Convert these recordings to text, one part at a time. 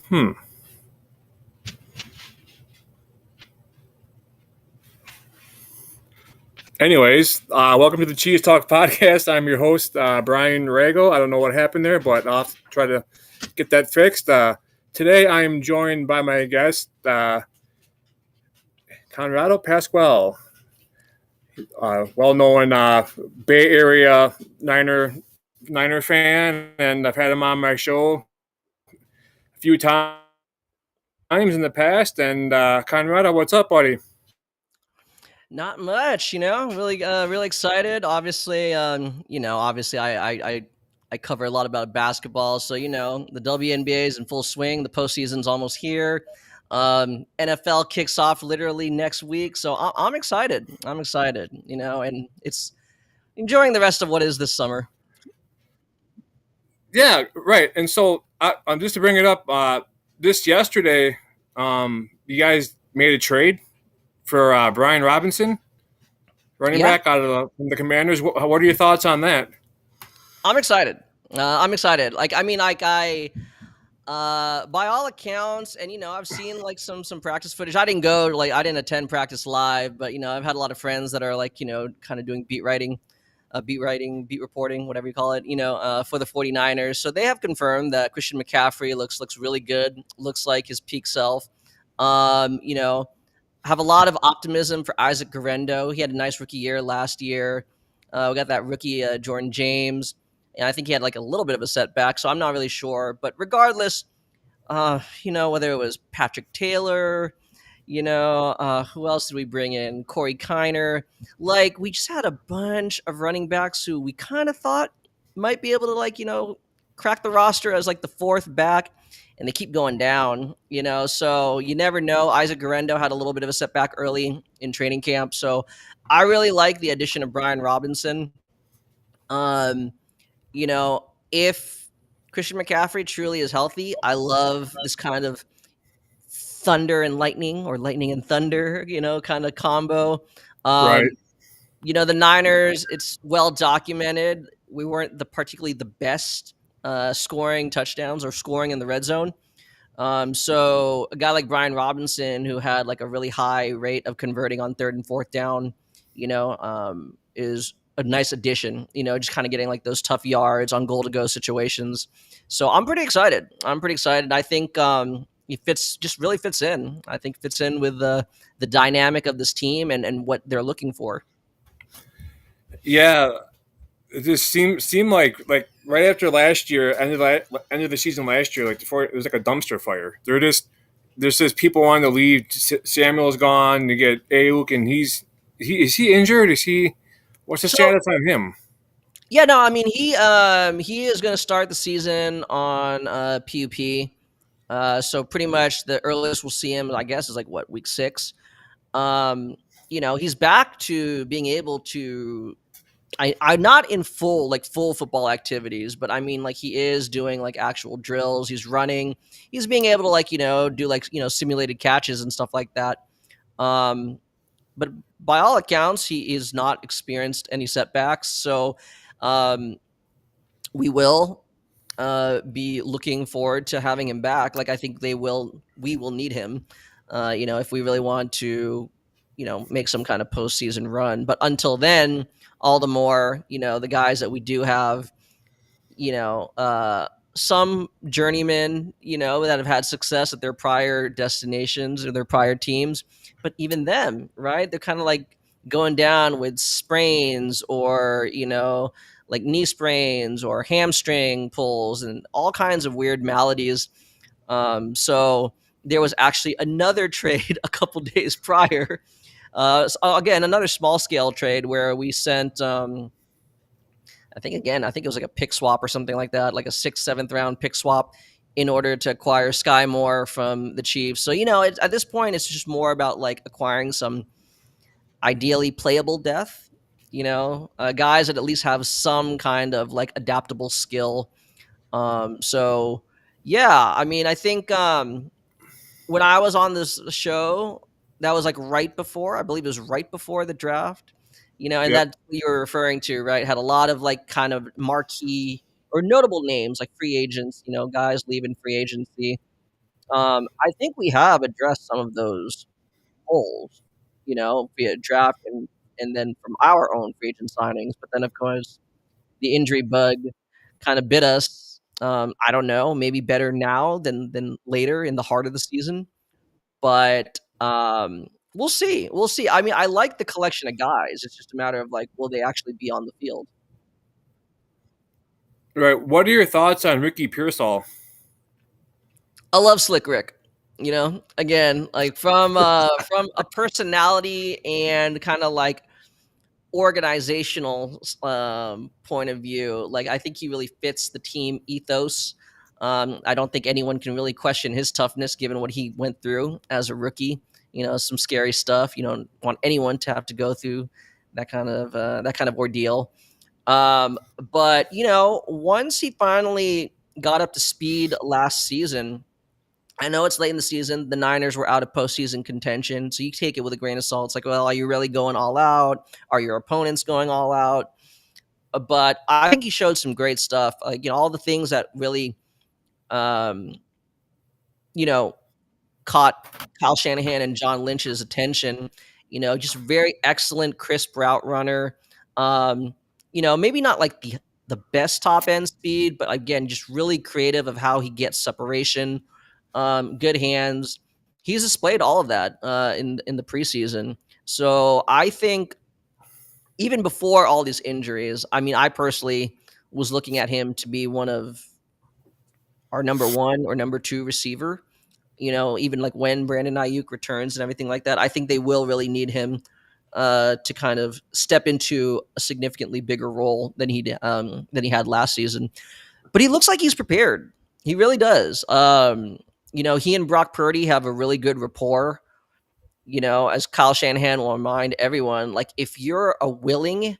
Hmm. Anyways, welcome to the Cheese Talk podcast. I'm your host, Brian Rago. I don't know what happened there, but I'll have to try to get that fixed. Today, I am joined by my guest, Conrado Pascual, well-known Bay Area Niner fan, and I've had him on my show a few times in the past. And Conrado, what's up, buddy? Not much, really excited. Obviously, obviously I cover a lot about basketball. So, the WNBA is in full swing. The postseason's almost here. NFL kicks off literally next week. So I'm excited. I'm excited, and it's enjoying the rest of what is this summer. Yeah, right. And so, just to bring it up, this yesterday, you guys made a trade for Brian Robinson, running Yeah, back out of from the Commanders. What are your thoughts on that? I'm excited. I'm excited. By all accounts, and I've seen like some practice footage. I didn't attend practice live, but I've had a lot of friends that are like kind of doing beat reporting, whatever you call it, for the 49ers. So they have confirmed that Christian McCaffrey looks really good, looks like his peak self. Um, you know, have a lot of optimism for Isaac Guerrero. He had a nice rookie year last year. We got that rookie Jordan James, and I think he had like a little bit of a setback. So I'm not really sure, but regardless, whether it was Patrick Taylor, who else did we bring in? Corey Kiner. Like, we just had a bunch of running backs who we kind of thought might be able to, crack the roster as like the fourth back, and they keep going down, So you never know. Isaac Guerrero had a little bit of a setback early in training camp. So I really like the addition of Brian Robinson. Um, if Christian McCaffrey truly is healthy, I love this kind of thunder and lightning or lightning and thunder, kind of combo. Right. Um, the Niners, it's well documented. We weren't particularly the best scoring touchdowns or scoring in the red zone. So a guy like Brian Robinson, who had like a really high rate of converting on third and fourth down, is a nice addition. Just kind of getting like those tough yards on goal to go situations. So I'm pretty excited. I think he really fits in. I think fits in with the dynamic of this team and what they're looking for. Yeah, it just seemed like right after last year, end of the season last year, like before it was like a dumpster fire. There's just people wanting to leave. Samuel's gone. You get Ayuk, and is he injured? Is he? What's the So status on him? yeah, no, I mean he is going to start the season on PUP. So pretty much the earliest we'll see him, I guess, is like what, week 6. Um, he's back to being able to. I'm not in full football activities, but I mean like he is doing like actual drills. He's running. He's being able to do simulated catches and stuff like that. Um, but by all accounts, he is not experienced any setbacks. So um, we will be looking forward to having him back. Like I think we will need him, if we really want to, make some kind of postseason run. But until then, all the more, the guys that we do have, some journeymen, that have had success at their prior destinations or their prior teams. But even them, right? They're kind of like going down with sprains or, like knee sprains or hamstring pulls and all kinds of weird maladies. So there was actually another trade a couple days prior. So again, another small scale trade where we sent I think it was like a pick swap or something like that, like a 6th, 7th round pick swap in order to acquire Sky Moore from the Chiefs. So, at this point, it's just more about like acquiring some ideally playable depth, guys that at least have some kind of like adaptable skill. So yeah, I mean, I think when I was on this show, that was like right before, I believe it was right before the draft, and Yep. that you were referring to, right? Had a lot of like kind of marquee or notable names like free agents, guys leaving free agency. I think we have addressed some of those holes, via draft and then from our own free agent signings. But then, of course, the injury bug kind of bit us. I don't know, maybe better now than later in the heart of the season, but we'll see. We'll see. I mean, I like the collection of guys. It's just a matter of like, will they actually be on the field? Right. What are your thoughts on Ricky Pearsall? I love Slick Rick. Again, like from a personality and kind of like organizational point of view, like I think he really fits the team ethos. I don't think anyone can really question his toughness given what he went through as a rookie. Some scary stuff. You don't want anyone to have to go through that kind of ordeal. But once he finally got up to speed last season, I know it's late in the season. The Niners were out of postseason contention, so you take it with a grain of salt. It's like, well, are you really going all out? Are your opponents going all out? But I think he showed some great stuff. Like, all the things that really, um, you know, caught Kyle Shanahan and John Lynch's attention. Just very excellent, crisp route runner. Maybe not like the best top end speed, but again, just really creative of how he gets separation. Good hands. He's displayed all of that in the preseason. So I think even before all these injuries, I mean, I personally was looking at him to be one of our number one or number two receiver. Even like when Brandon Ayuk returns and everything like that, I think they will really need him to kind of step into a significantly bigger role than he had last season. But he looks like he's prepared. He really does. He and Brock Purdy have a really good rapport. As Kyle Shanahan will remind everyone, like if you're a willing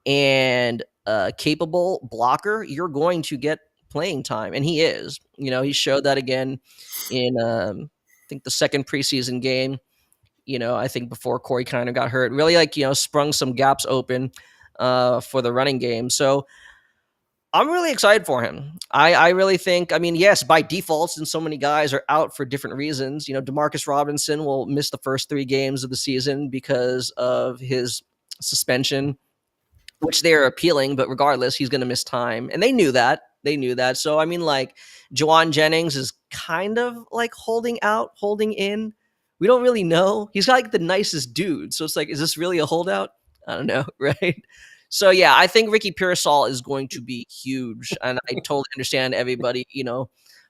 and capable blocker, you're going to get playing time, and he is. He showed that again in I think the second preseason game. I think before Corey kind of got hurt, really like sprung some gaps open for the running game. So I'm really excited for him. I really think, I mean, yes, by default, since so many guys are out for different reasons, Demarcus Robinson will miss the first 3 games of the season because of his suspension, which they're appealing, but regardless, he's going to miss time. And they knew that. They knew that. So, I mean, like, Juwan Jennings is kind of like holding out, holding in. We don't really know. He's got like the nicest dude. So it's like, is this really a holdout? I don't know. Right. So, yeah, I think Ricky Pearsall is going to be huge. And I totally understand everybody,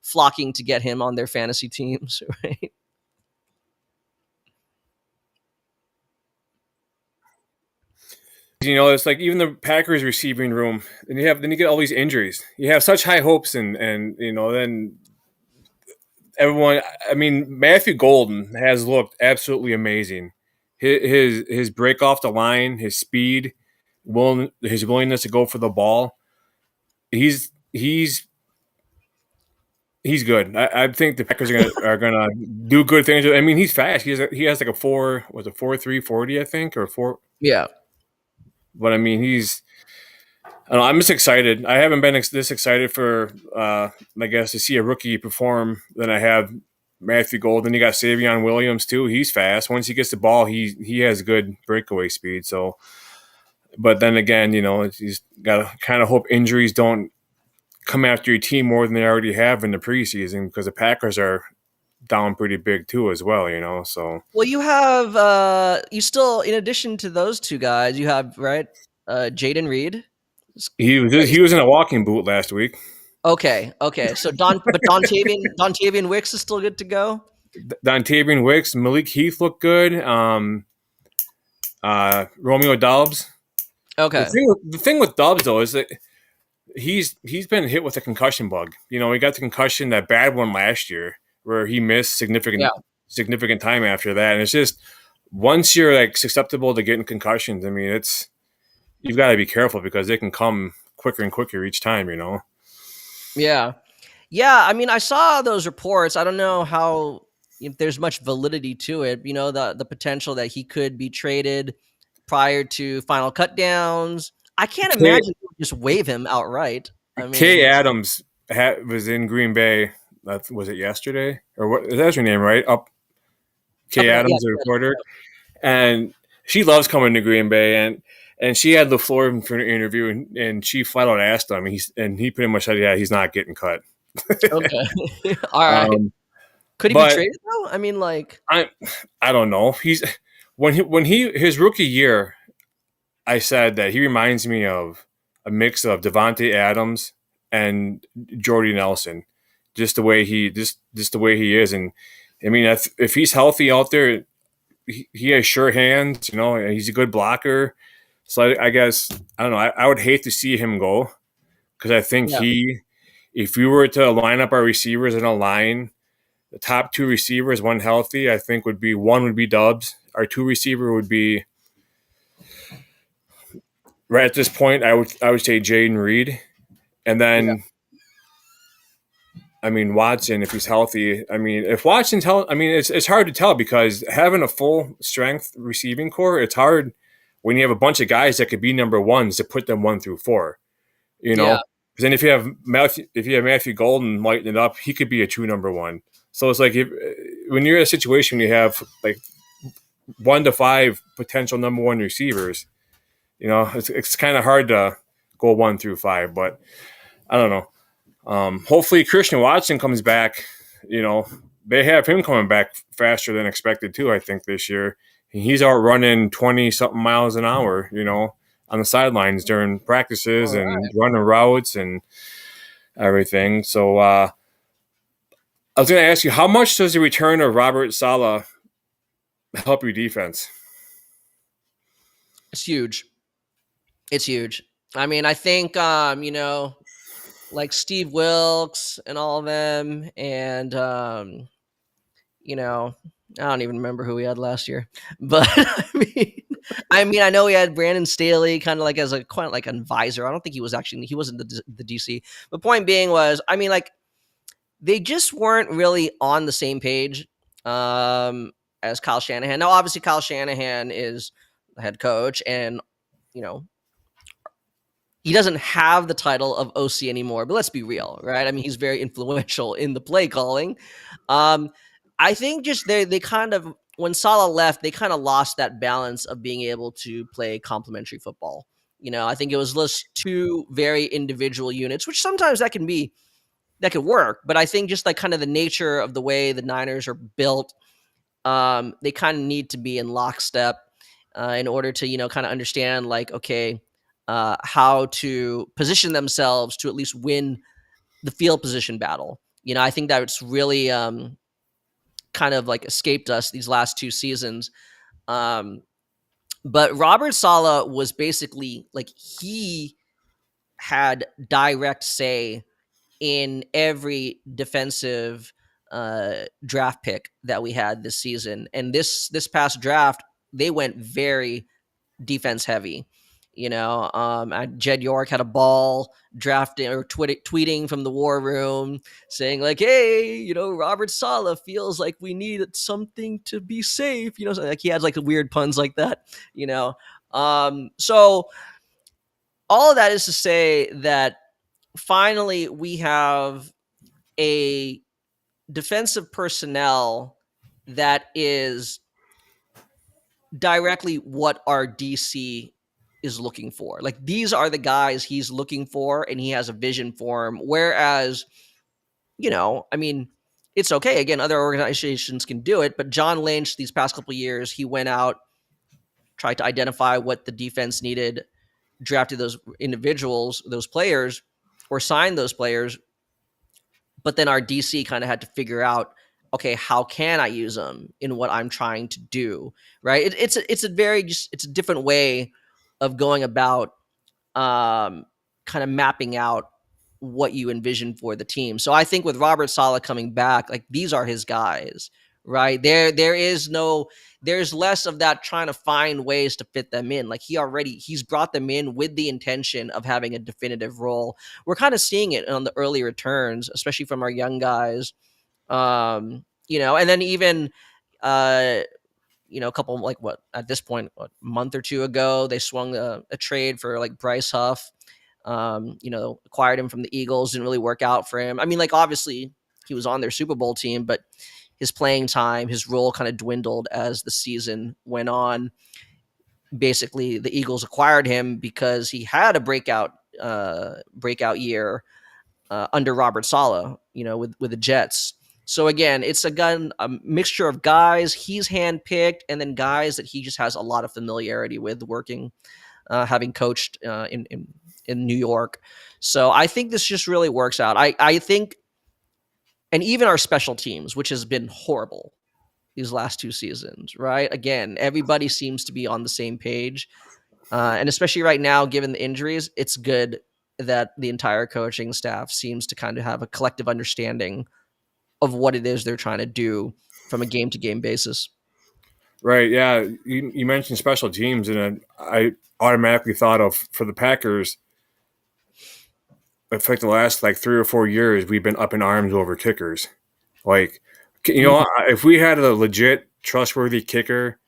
flocking to get him on their fantasy teams. Right. It's like even the Packers receiving room, and then you get all these injuries. You have such high hopes, and then everyone. I mean, Matthew Golden has looked absolutely amazing. His break off the line, his speed, his willingness to go for the ball. He's he's he's good. I think the Packers are gonna do good things. I mean, he's fast. He has like a 4.3 40, I think, or four. Yeah. But I mean, I don't know, I'm just excited. I haven't been this excited for, I guess, to see a rookie perform than I have Matthew Golden. You got Savion Williams too. He's fast. Once he gets the ball, he has good breakaway speed. So, but then again, he's got to kind of hope injuries don't come after your team more than they already have in the preseason because the Packers are down pretty big too as well. So Well, you still, in addition to those two guys, you have, right, Jaden Reed. he was in a walking boot last week. Okay. So Dontavian Wicks is still good to go. Dontavian Wicks, Malik Heath looked good. Romeo Dobbs. Okay. The thing with Dobbs though is that he's been hit with a concussion bug. He got the concussion, that bad one last year, where he missed Yeah. significant time after that. And it's just once you're like susceptible to getting concussions, I mean, you've got to be careful because they can come quicker and quicker each time. Yeah. Yeah. I mean, I saw those reports. I don't know if there's much validity to it. The potential that he could be traded prior to final cut downs. I can't K, imagine they would just waive him outright. I K mean, Adams was in Green Bay. That was it yesterday or what? That's her name, right? Up Kay Up and yeah, Adams, the reporter, and she loves coming to Green Bay, and she had the floor for an interview, and she flat out asked him, and he pretty much said, yeah, he's not getting cut. okay. All right. um, Could he be but traded though? I mean, like, I don't know. He's when he his rookie year, I said that he reminds me of a mix of Devontae Adams and Jordy Nelson, just the way he is, and I mean if he's healthy out there, he has sure hands. You know, he's a good blocker. So I guess I don't know. I would hate to see him go because I think yeah, if we were to line up our receivers in a line, the top two receivers, one healthy, I think one would be Dubs. Our two receiver would be right at this point. I would say Jaden Reed, and yeah, then I mean Watson if he's healthy. I mean if Watson's healthy, I mean it's hard to tell because having a full strength receiving core, it's hard when you have a bunch of guys that could be number ones to put them 1 through 4. You yeah, know, because then if you have Matthew Golden lighting it up, he could be a true number one. So it's like when you're in a situation where you have like 1 to 5 potential number one receivers, you know, it's kind of hard to go 1 through 5. But I don't know. Hopefully Christian Watson comes back. You know, they have him coming back faster than expected too. I think this year he's out running 20 something miles an hour. You know, on the sidelines during all practices and right. running routes and everything. So I was going to ask you, how much does the return of Robert Saleh help your defense? It's huge. It's huge. I mean, I think like Steve Wilkes and all of them, and you know, I don't even remember who we had last year, but I know we had Brandon Staley kind of like as a quite like an advisor. I don't think he wasn't the DC. The point being was, I mean, like they just weren't really on the same page as Kyle Shanahan. Now, obviously, Kyle Shanahan is the head coach, and you know he doesn't have the title of OC anymore. But let's be real, right? I mean, he's very influential in the play calling. Um, I think just they kind of when Salah left, they kind of lost that balance of being able to play complementary football. I think it was just two very individual units, which sometimes that could work. But I think just like kind of the nature of the way the Niners are built, they kind of need to be in lockstep in order to kind of understand like okay, how to position themselves to at least win the field position battle. I think that it's really kind of like escaped us these last 2 seasons. Um, but Robert Sala was basically like he had direct say in every defensive draft pick that we had this season. And this past draft, they went very defense heavy. Jed York had a ball drafting or tweeting from the war room saying like, "Hey, Robert Sala feels like we need something to be safe." So like he had like weird puns like that. So all of that is to say that finally we have a defensive personnel that is directly what our DC is looking for. Like these are the guys he's looking for and he has a vision for them. Whereas, I mean, it's okay. Again, other organizations can do it, but John Lynch these past couple of years, he went out, tried to identify what the defense needed, drafted those individuals, those players, or signed those players. But then our DC kind of had to figure out, okay, how can I use them in what I'm trying to do, right? It's a very just it's a different way of going about kind of mapping out what you envision for the team. So I think with Robert Sala coming back, like these are his guys, right? There's less of that trying to find ways to fit them in. Like he's brought them in with the intention of having a definitive role. We're kind of seeing it on the early returns, especially from our young guys. And then even a couple like what at this point, a month or two ago, they swung a trade for like Bryce Huff. Acquired him from the Eagles, didn't really work out for him. I mean, like obviously he was on their Super Bowl team, but his playing time, his role kind of dwindled as the season went on. Basically, the Eagles acquired him because he had a breakout year under Robert Saleh, with the Jets. So again, it's a mixture of guys he's handpicked, and then guys that he just has a lot of familiarity with working, having coached in New York. So I think this just really works out. I think, and even our special teams, which has been horrible these last two seasons, right? Again, everybody seems to be on the same page. And especially right now, given the injuries, it's good that the entire coaching staff seems to kind of have a collective understanding of what it is they're trying to do from a game to game basis. Right. Yeah. You mentioned special teams, and I automatically thought of for the Packers. I feel like the last like 3 or 4 years, we've been up in arms over kickers. Like, Mhm. if we had a legit, trustworthy kicker,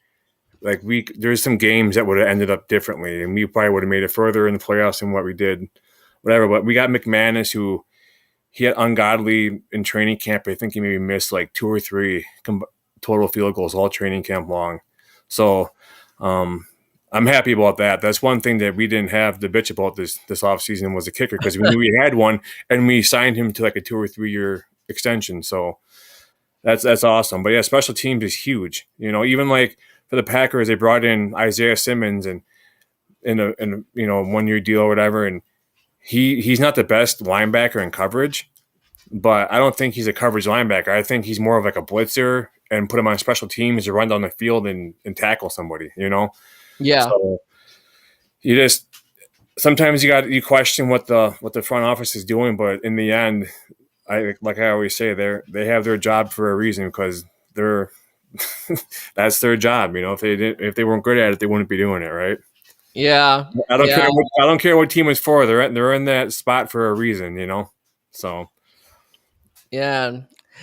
like there's some games that would have ended up differently, and we probably would have made it further in the playoffs than what we did. Whatever. But we got McManus, who he had ungodly in training camp. I think he maybe missed like two or three total field goals all training camp long. So I'm happy about that. That's one thing that we didn't have to bitch about this offseason was a kicker, because we knew we had one and we signed him to like a 2 or 3 year extension. So that's awesome. But yeah, special teams is huge. Even like for the Packers, they brought in Isaiah Simmons and in a 1 year deal or whatever, and he's not the best linebacker in coverage, but I don't think he's a coverage linebacker. I think he's more of like a blitzer, and put him on special teams to run down the field and tackle somebody. Yeah. So you just sometimes you question what the front office is doing, but in the end, I always say they have their job for a reason, because they're that's their job. If they weren't good at it, they wouldn't be doing it, right? Yeah. I don't care. Yeah. I don't care what team it's for. They're in that spot for a reason. So Yeah.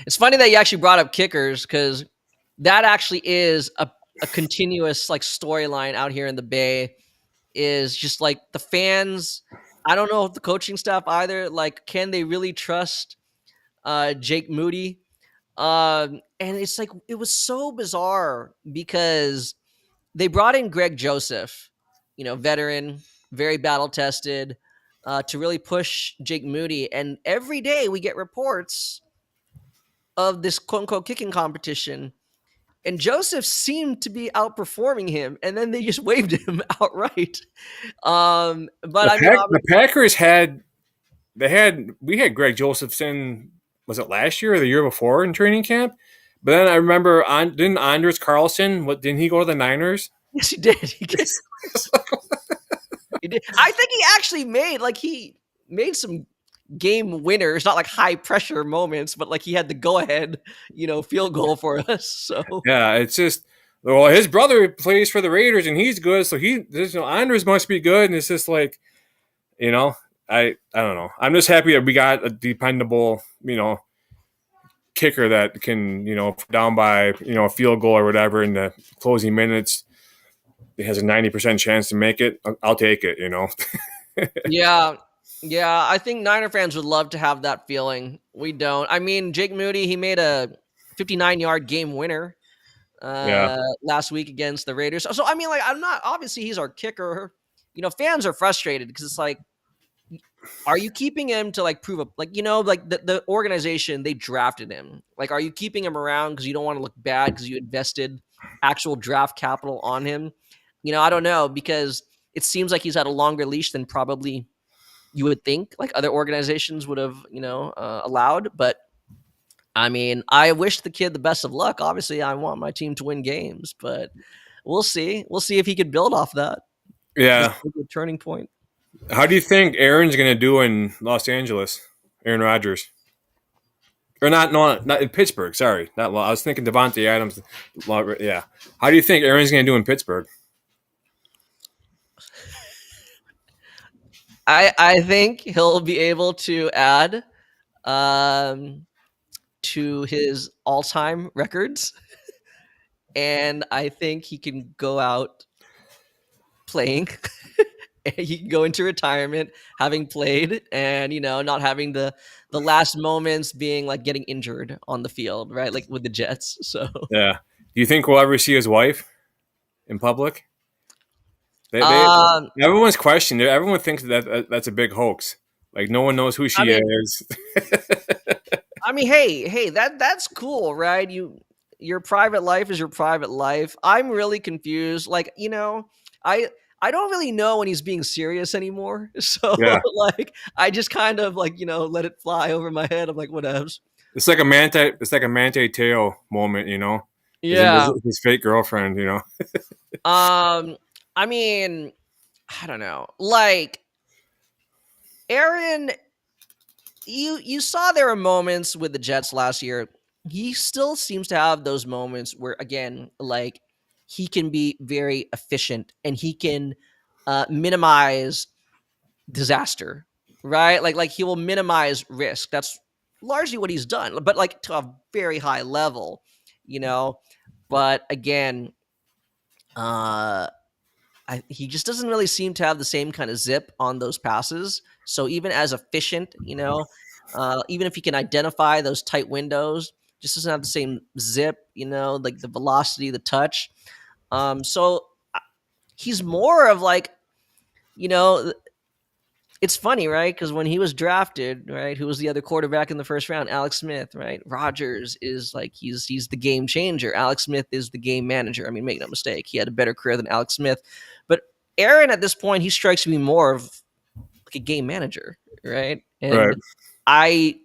It's funny that you actually brought up kickers, because that actually is a continuous like storyline out here in the Bay. Is just like the fans. I don't know if the coaching staff either. Like, can they really trust Jake Moody? And it's like it was so bizarre because they brought in Greg Joseph, veteran, very battle tested, to really push Jake Moody. And every day we get reports of this quote unquote kicking competition. And Joseph seemed to be outperforming him, and then they just waived him outright. But I mean, The Packers we had Greg Josephson, was it last year or the year before, in training camp? But then I remember didn't Anders Carlson, didn't he go to the Niners? yes, he did. He did. I think he made some game winners, not like high pressure moments, but like he had the go ahead, field goal for us. So Yeah, it's just, well, his brother plays for the Raiders and he's good, so Anders must be good, and it's just like, I don't know. I'm just happy that we got a dependable, kicker that can, down by, a field goal or whatever in the closing minutes, it has a 90% chance to make it. I'll take it. yeah. Yeah, I think Niner fans would love to have that feeling. We don't. I mean, Jake Moody, he made a 59-yard game winner Yeah. last week against the Raiders. So I mean, like, I'm not obviously he's our kicker. Fans are frustrated because it's like, are you keeping him to like prove up, like, like the organization, they drafted him. Like, are you keeping him around because you don't want to look bad because you invested actual draft capital on him? I don't know, because it seems like he's had a longer leash than probably you would think like other organizations would have, allowed. But I mean, I wish the kid the best of luck. Obviously, I want my team to win games, but we'll see. We'll see if he could build off that. This Yeah. is a turning point. How do you think Aaron's going to do in Los Angeles? Aaron Rodgers. Or not in Pittsburgh. Sorry, not. I was thinking Devontae Adams. Yeah. How do you think Aaron's going to do in Pittsburgh? I think he'll be able to add um, to his all time records, and I think he can go out playing. he can go into retirement having played, and not having the last moments being like getting injured on the field, right? Like with the Jets. So Yeah. Do you think we'll ever see his wife in public? They um everyone's questioned it. Everyone thinks that's a big hoax. Like no one knows who I she mean is. hey, that's cool, right? Your private life is your private life. I'm really confused. Like, I I don't really know when he's being serious anymore. So Yeah. like I just kind of like, let it fly over my head. I'm like, whatevs. It's like a Manti it's like a Manti Te'o moment, you know? Yeah. His fake girlfriend, you know? I mean, I don't know. Like Aaron, you saw there were moments with the Jets last year. He still seems to have those moments where, again, like he can be very efficient and he can minimize disaster, right? Like he will minimize risk. That's largely what he's done, but like to a very high level, you know. But again, uh, he just doesn't really seem to have the same kind of zip on those passes. So even as efficient, even if he can identify those tight windows, just doesn't have the same zip, like the velocity, the touch. So he's more of like, you know, it's funny, right? Because when he was drafted, right, who was the other quarterback in the first round? Alex Smith, right? Rodgers is like he's the game changer. Alex Smith is the game manager. I mean, make no mistake, he had a better career than Alex Smith. But Aaron, at this point, he strikes me more of like a game manager, right? Right. And I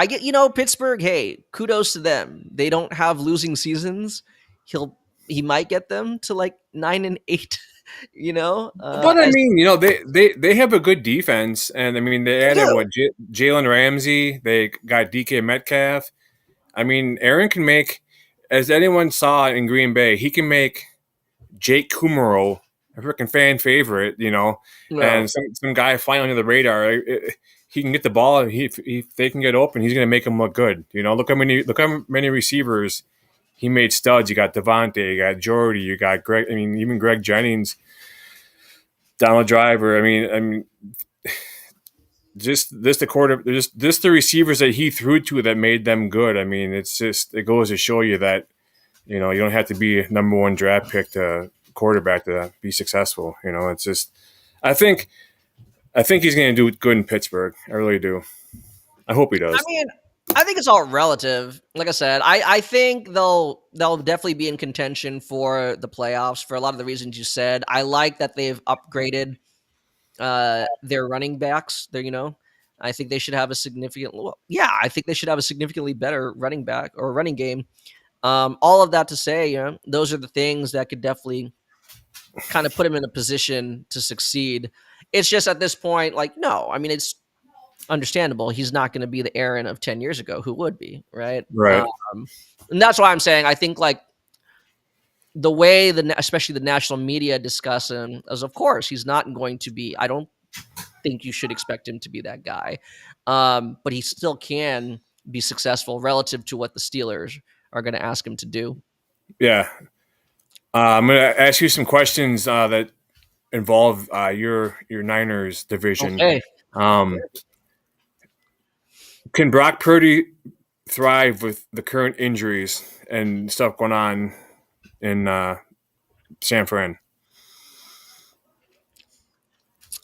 get, Pittsburgh. Hey, kudos to them. They don't have losing seasons. He might get them to like 9-8. But I As mean, they have a good defense, and I mean, they they added do. what Jalen Ramsey. They got DK Metcalf. I mean, Aaron can make, as anyone saw in Green Bay, he can make Jake Kumaro a freaking fan favorite, No. and some guy flying under the radar. He can get the ball, and if they can get open, he's going to make them look good. Look how many receivers he made studs. You got Devontae, you got Jordy, you got Greg. I mean, even Greg Jennings, Donald Driver. I mean, just this the quarter, just the receivers that he threw to that made them good. I mean, it goes to show you that you don't have to be a number one draft pick to quarterback to be successful. It's just I think I think he's going to do good in Pittsburgh. I really do. I hope he I does. mean, I think it's all relative. Like I said, I think they'll definitely be in contention for the playoffs for a lot of the reasons you said. I like that they've upgraded their running backs. I think they should have a I think they should have a significantly better running back or running game. All of that to say, those are the things that could definitely kind of put him in a position to succeed. It's just at this point, like, no, I mean, it's understandable. He's not going to be the Aaron of 10 years ago, who would be, right? Right. And that's why I'm saying I think like the way especially the national media discuss him is, of course, he's not going to be. I don't think you should expect him to be that guy, but he still can be successful relative to what the Steelers are going to ask him to do. Yeah. I'm going to ask you some questions that involve your Niners division. Okay. Um, can Brock Purdy thrive with the current injuries and stuff going on in San Fran?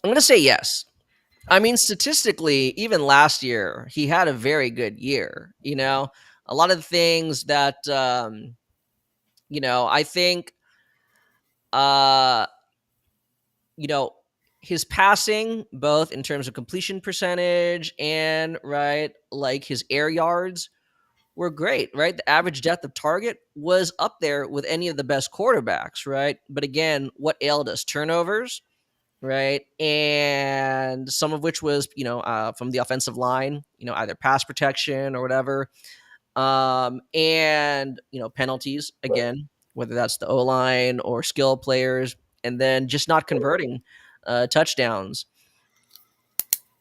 I'm going to say yes. I mean, statistically, even last year, he had a very good year. A lot of the things that I think uh, you know, his passing, both in terms of completion percentage and right, like his air yards were great, right? The average depth of target was up there with any of the best quarterbacks, right? But again, what ailed us? Turnovers, right? And some of which was, from the offensive line, either pass protection or whatever. And, penalties, again, whether that's the O line or skill players, and then just not converting touchdowns.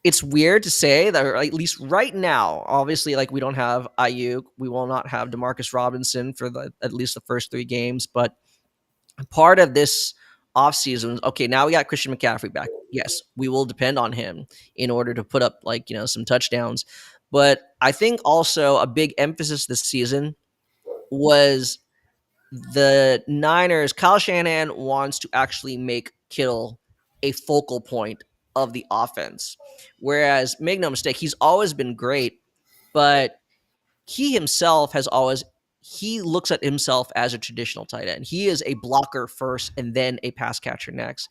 It's weird to say that, or at least right now, obviously, like we don't have Ayuk, we will not have Demarcus Robinson for at least the first 3 games, but part of this off seasons, okay, now we got Christian McCaffrey back. Yes, we will depend on him in order to put up like, some touchdowns. But I think also a big emphasis this season was the Niners. Kyle Shanahan wants to actually make Kittle a focal point of the offense. Whereas, make no mistake, he's always been great, but he himself has always he looks at himself as a traditional tight end. He is a blocker first and then a pass catcher next.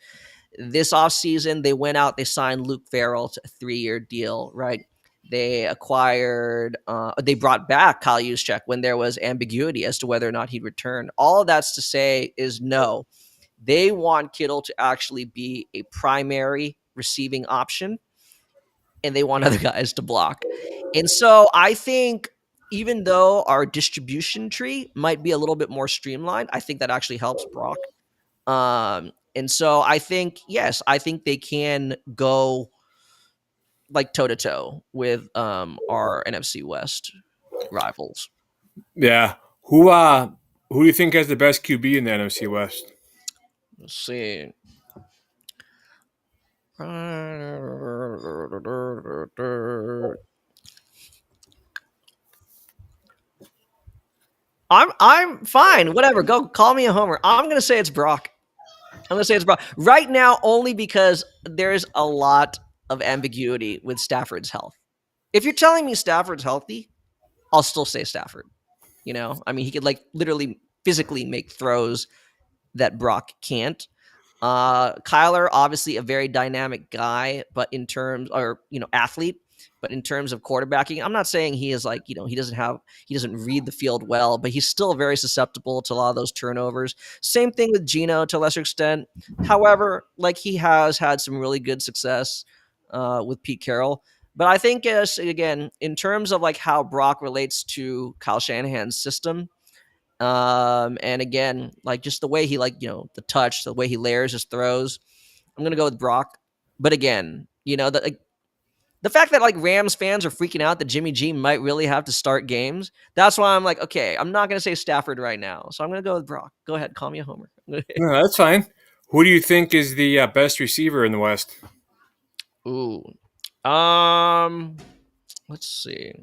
This offseason, they went out, they signed Luke Farrell to a 3-year deal, right? They brought back Kyle Juszczyk when there was ambiguity as to whether or not he'd return. All of that's to say is no. They want Kittle to actually be a primary receiving option, and they want other guys to block. And so I think even though our distribution tree might be a little bit more streamlined, I think that actually helps Brock. And so I think, yes, I think they can go like toe to toe with our NFC West rivals. Yeah. Who do you think has the best QB in the NFC West? Let's see. I'm fine. Whatever. Go call me a homer. I'm gonna say it's Brock. I'm gonna say it's Brock right now, only because there's a lot of ambiguity with Stafford's health. If you're telling me Stafford's healthy, I'll still say Stafford. I mean, he could like literally physically make throws that Brock can't. Kyler, obviously a very dynamic guy, but in terms, or athlete, but in terms of quarterbacking, I'm not saying he is like, he doesn't read the field well, but he's still very susceptible to a lot of those turnovers. Same thing with Geno to a lesser extent. However, like he has had some really good success with Pete Carroll. But I think, again, in terms of like how Brock relates to Kyle Shanahan's system, and again, like just the way he the touch, the way he layers his throws, I'm gonna go with Brock. But again, the fact that like Rams fans are freaking out that Jimmy G might really have to start games, that's why I'm like, okay, I'm not gonna say Stafford right now, so I'm gonna go with Brock. Go ahead, call me a homer. No, that's fine. Who do you think is the best receiver in the West? Ooh, um, let's see.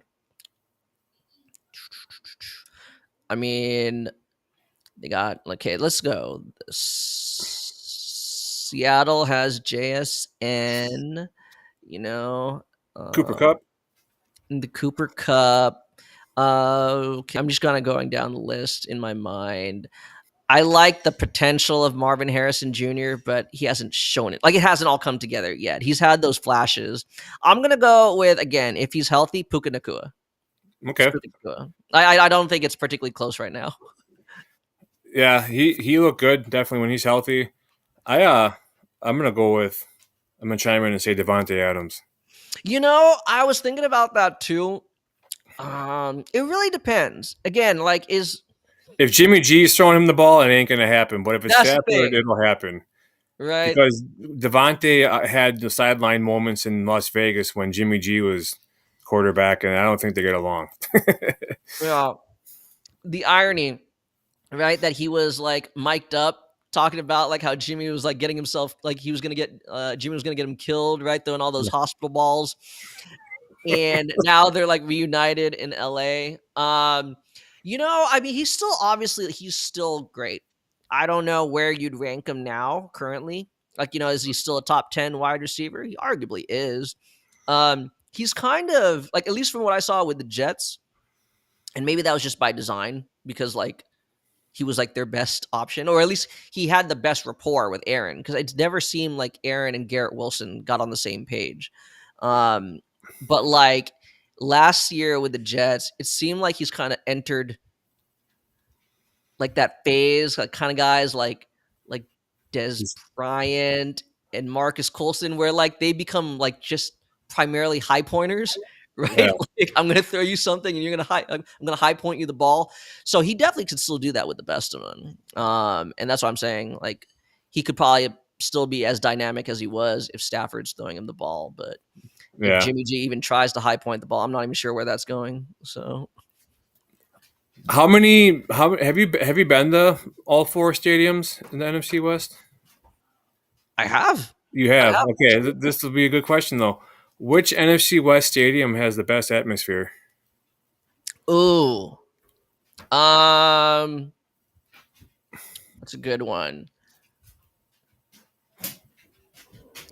I mean, they got okay. Let's go. Seattle has JSN. You know, Cooper uh, Cup. the Cooper Cup. Okay, I'm just kind of going down the list in my mind. I like the potential of Marvin Harrison Jr., but he hasn't shown it. Like it hasn't all come together yet. He's had those flashes. I'm gonna go with again if he's healthy, Puka Nakua. It's Okay. Puka Nakua. I don't think it's particularly close right now. Yeah, he looked good definitely when he's healthy. I I'm gonna go with I'm gonna chime in and say Devontae Adams. I was thinking about that too. It really depends. Again, like is If Jimmy G's throwing him the ball, it ain't gonna happen. But if it's that's the Stafford, thing, it'll happen right? because Devontae had the sideline moments in Las Vegas when Jimmy G was quarterback, and I don't think they get along. Well, the irony, right? That he was like mic'd up talking about like how Jimmy was like getting himself like he was gonna get Jimmy was gonna get him killed, right? Throwing all those hospital balls. And now they're like reunited in LA. I mean, he's still great. I don't know where you'd rank him now currently. Like, is he still a top 10 wide receiver? He arguably is. He's kind of like, at least from what I saw with the Jets, and maybe that was just by design because like he was like their best option, or at least he had the best rapport with Aaron because it never seemed like Aaron and Garrett Wilson got on the same page. But like last year with the Jets, it seemed like he's kind of entered like that phase, like kind of guys like Des Bryant and Marcus Colston, where like they become like just primarily high pointers, right? Yeah, Like I'm gonna throw you something and I'm gonna high point you the ball. So he definitely could still do that with the best of them. And that's what I'm saying. Like he could probably still be as dynamic as he was if Stafford's throwing him the ball, but if yeah. Jimmy G even tries to high point the ball, I'm not even sure where that's going. So How have you been to all four stadiums in the NFC West? I have. You I have. have Okay, actually. this will be a good question though. Which NFC West stadium has the best atmosphere? Ooh. Um, that's a good one.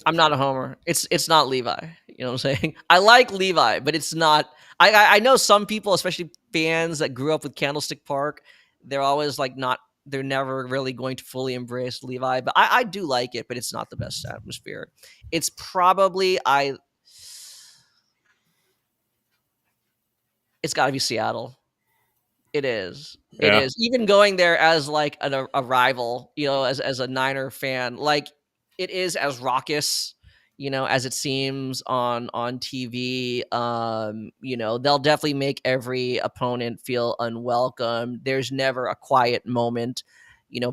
I'm not a homer. It's not Levi. You know what I'm saying? I like Levi, but it's not. I know some people, especially fans that grew up with Candlestick Park, they're always like not. They're never really going to fully embrace Levi, but I do like it. But it's not the best atmosphere. It's probably I. It's got to be Seattle. It is. It Yeah, is. Even going there as like a rival, as a Niner fan, like it is as raucous, as it seems on TV. They'll definitely make every opponent feel unwelcome. There's never a quiet moment,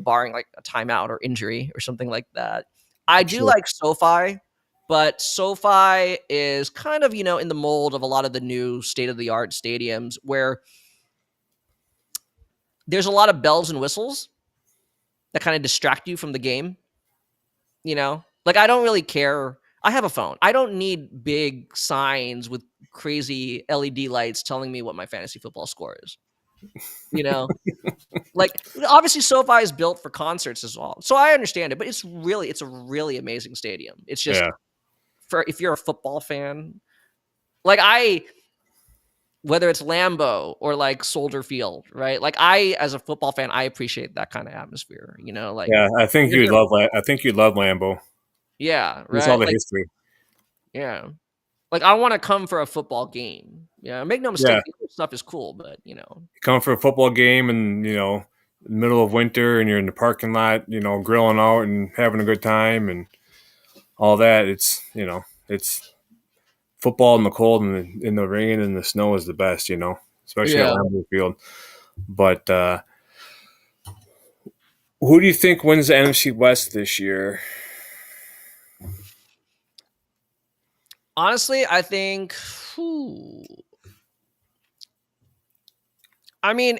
barring like a timeout or injury or something like that. I do sure. like SoFi, but SoFi is kind of, in the mold of a lot of the new state of the art stadiums where there's a lot of bells and whistles that kind of distract you from the game, Like I don't really care. I have a phone. I don't need big signs with crazy LED lights telling me what my fantasy football score is, you know? Like obviously SoFi is built for concerts as well. So I understand it, but it's a really amazing stadium. It's just Yeah, for if you're a football fan, like I whether it's Lambeau or like Soldier Field, right? Like I, as a football fan, I appreciate that kind of atmosphere. Like yeah. I think you're you'd here. love. I think you'd love Lambeau. Yeah, It's all right. the Like history. yeah, like I want to come for a football game. Yeah, make no Yeah, mistake, the other stuff is cool, but you come for a football game, and middle of winter, and you're in the parking lot, grilling out and having a good time, and all that. It's football in the cold and in the rain and the snow is the best. Especially at yeah. Lambeau Field. But who do you think wins the NFC West this year? Honestly, I think. Whew, I mean,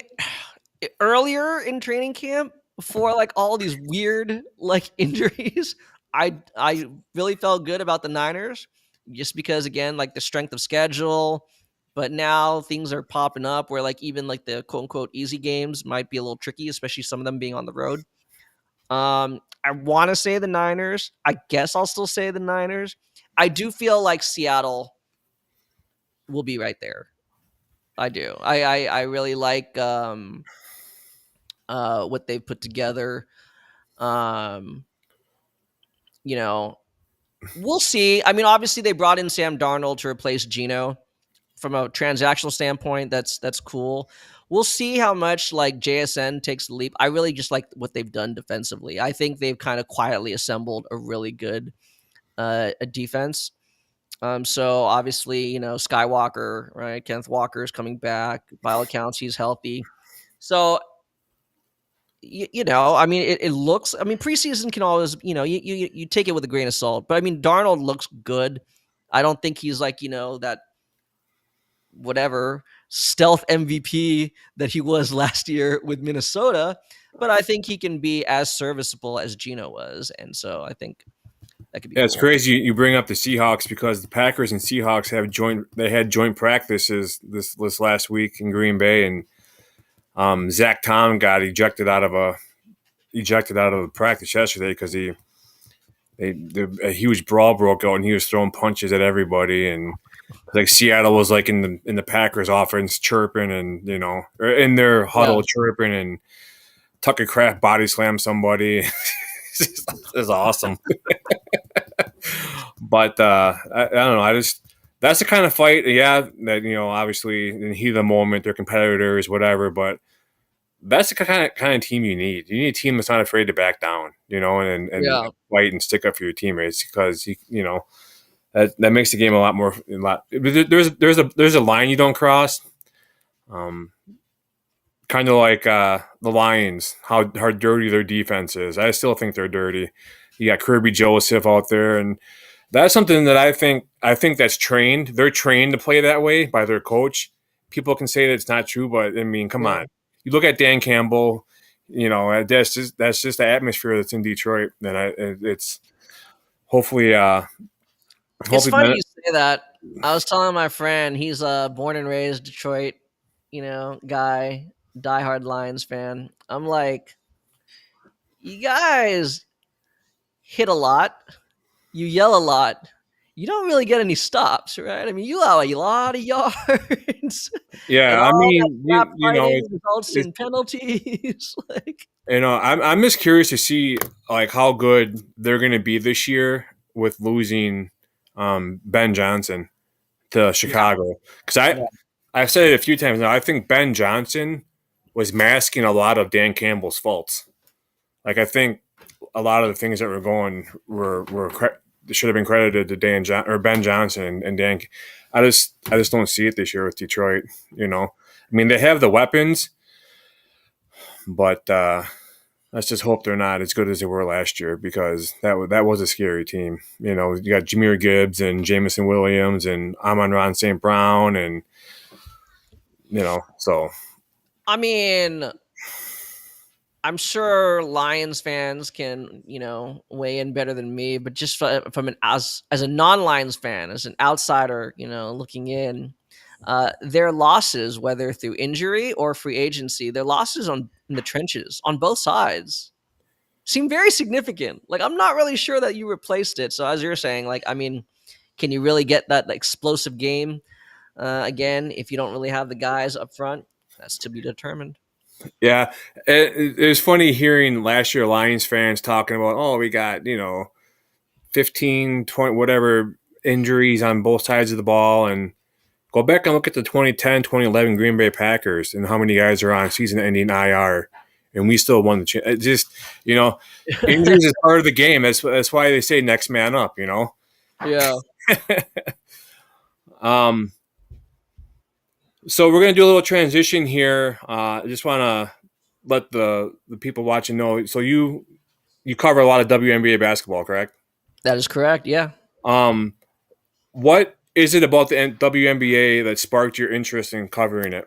earlier in training camp, before like all these weird like injuries, I really felt good about the Niners, just because again like the strength of schedule. But now things are popping up where like even like the quote unquote easy games might be a little tricky, especially some of them being on the road. I want to say the Niners. I guess I'll still say the Niners. I do feel like Seattle will be right there. I do. I really like what they've put together. Um, you know, we'll see. I mean, obviously they brought in Sam Darnold to replace Geno. From a transactional standpoint, that's cool. We'll see how much like JSN takes the leap. I really just like what they've done defensively. I think they've kind of quietly assembled a really good a defense. So obviously, Skywalker, right? Kenneth Walker is coming back. By all accounts, he's healthy. So I mean, it looks. I mean, preseason can always, you take it with a grain of salt. But I mean, Darnold looks good. I don't think he's like that whatever stealth MVP that he was last year with Minnesota. But I think he can be as serviceable as Geno was, and so I think that could be Yeah, it's cool. crazy you bring up the Seahawks because the Packers and Seahawks had joint practices this last week in Green Bay, and Zach Tom got ejected out of the practice yesterday because a huge brawl broke out and he was throwing punches at everybody, and like Seattle was like in the Packers offense chirping, and or in their Yeah, huddle chirping, and Tucker Craft body slammed somebody. It's awesome. But I don't know. I just that's the kind of fight. Yeah, that obviously in the heat of the moment they're competitors, whatever. But that's the kind of team you need. You need a team that's not afraid to back down, and yeah, fight and stick up for your teammates because that makes the game a lot. There's a line you don't cross. Um, Kind of like the Lions, how dirty their defense is. I still think they're dirty. You got Kirby Joseph out there, and that's something that I think that's trained. They're trained to play that way by their coach. People can say that it's not true, but I mean, come yeah. on. You look at Dan Campbell. That's just the atmosphere that's in Detroit, and it's. hopefully, It's hopefully, funny you say that. I was telling my friend he's a born and raised Detroit, guy, diehard Lions fan. I'm like, you guys hit a lot, you yell a lot. You don't really get any stops, right? I mean, you allow a lot of yards, and yeah. I all that mean, crap you know, fighting results it's in penalties. Like, I'm just curious to see like how good they're going to be this year with losing Ben Johnson to yeah, Chicago because yeah, I've said it a few times now. I think Ben Johnson was masking a lot of Dan Campbell's faults. Like I think a lot of the things that were going should have been credited to or Ben Johnson and Dan. I just don't see it this year with Detroit. You know, I mean they have the weapons, but let's just hope they're not as good as they were last year because that was a scary team. You know, you got Jameer Gibbs and Jamison Williams and Amon-Ra St. Brown and so I mean, I'm sure Lions fans can, weigh in better than me, but just from an as a non-Lions fan, as an outsider, looking in, their losses, whether through injury or free agency, their losses on in the trenches on both sides seem very significant. Like I'm not really sure that you replaced it. So as you're saying, like I mean, can you really get that explosive game again if you don't really have the guys up front? That's to be determined. yeah, it was funny hearing last year Lions fans talking about, oh, we got 15, 20, whatever injuries on both sides of the ball, and go back and look at the 2010, 2011 Green Bay Packers and how many guys are on season-ending IR, and we still won the it just injuries is part of the game. That's why they say next man up. Yeah. um, so we're gonna do a little transition here. I just want to let the people watching know. So you cover a lot of WNBA basketball, correct? That is correct. Yeah. Um, what is it about the WNBA that sparked your interest in covering it?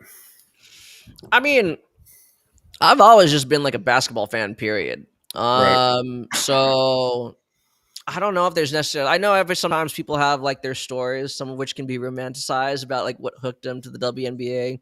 I mean, I've always just been like a basketball fan, period. Right. So I don't know if there's necessarily. I know every sometimes people have like their stories, some of which can be romanticized about like what hooked them to the WNBA.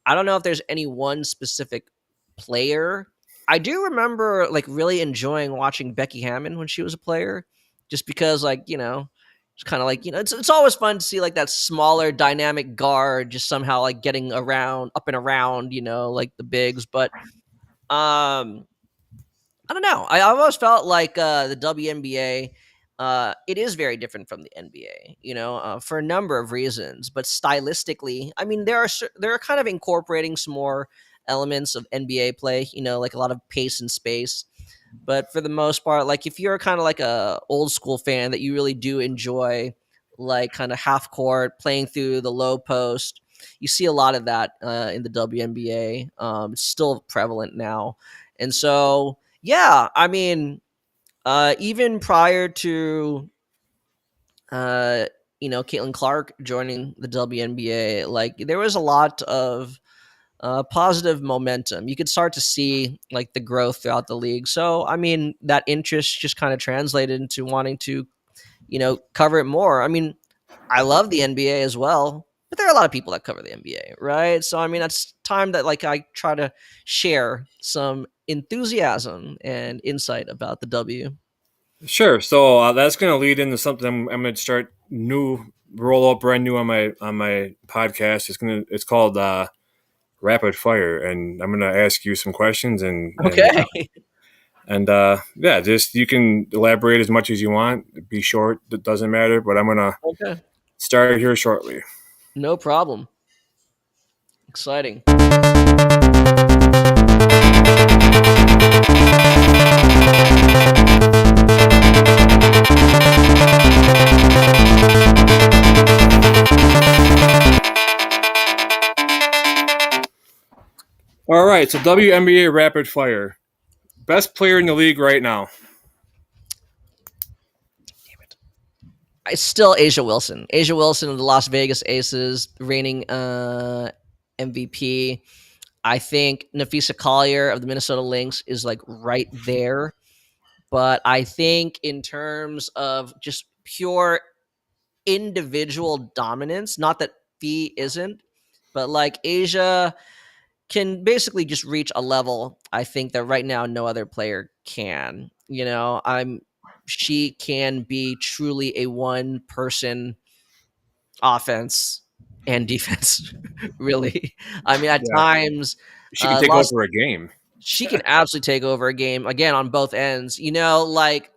I don't know if there's any one specific player. I do remember like really enjoying watching Becky Hammon when she was a player, just because like it's kind of like it's always fun to see like that smaller dynamic guard just somehow like getting around up and around like the bigs, but um I don't know. I always felt like the WNBA, it is very different from the NBA, for a number of reasons. But stylistically, I mean, they're kind of incorporating some more elements of NBA play, like a lot of pace and space. But for the most part, like if you're kind of like a old school fan that you really do enjoy, like kind of half court playing through the low post, you see a lot of that in the WNBA. It's still prevalent now, and so yeah, I mean, even prior to uh, Caitlin Clark joining the WNBA, like there was a lot of positive momentum. You could start to see like the growth throughout the league. So I mean, that interest just kind of translated into wanting to cover it more. I mean, I love the NBA as well, but there are a lot of people that cover the NBA, right? So I mean, that's time that like I try to share some enthusiasm and insight about the W. Sure. So that's going to lead into something I'm going to start roll up brand new on my podcast. It's called Rapid Fire, and I'm going to ask you some questions Okay, yeah, just you can elaborate as much as you want. Be short, it doesn't matter. But I'm going to okay, start here shortly. no problem. Exciting. All right. So WNBA Rapid Fire. Best player in the league right now. It's still Asia Wilson. Asia Wilson of the Las Vegas Aces, reigning MVP. I think Nafisa Collier of the Minnesota Lynx is like right there. But I think in terms of just pure individual dominance, not that Fee isn't, but like Asia can basically just reach a level I think that right now no other player can. She can be truly a one person offense and defense. Really, I mean, at Yeah, times, she can take lost. over a game. She can absolutely take over a game again on both ends. Like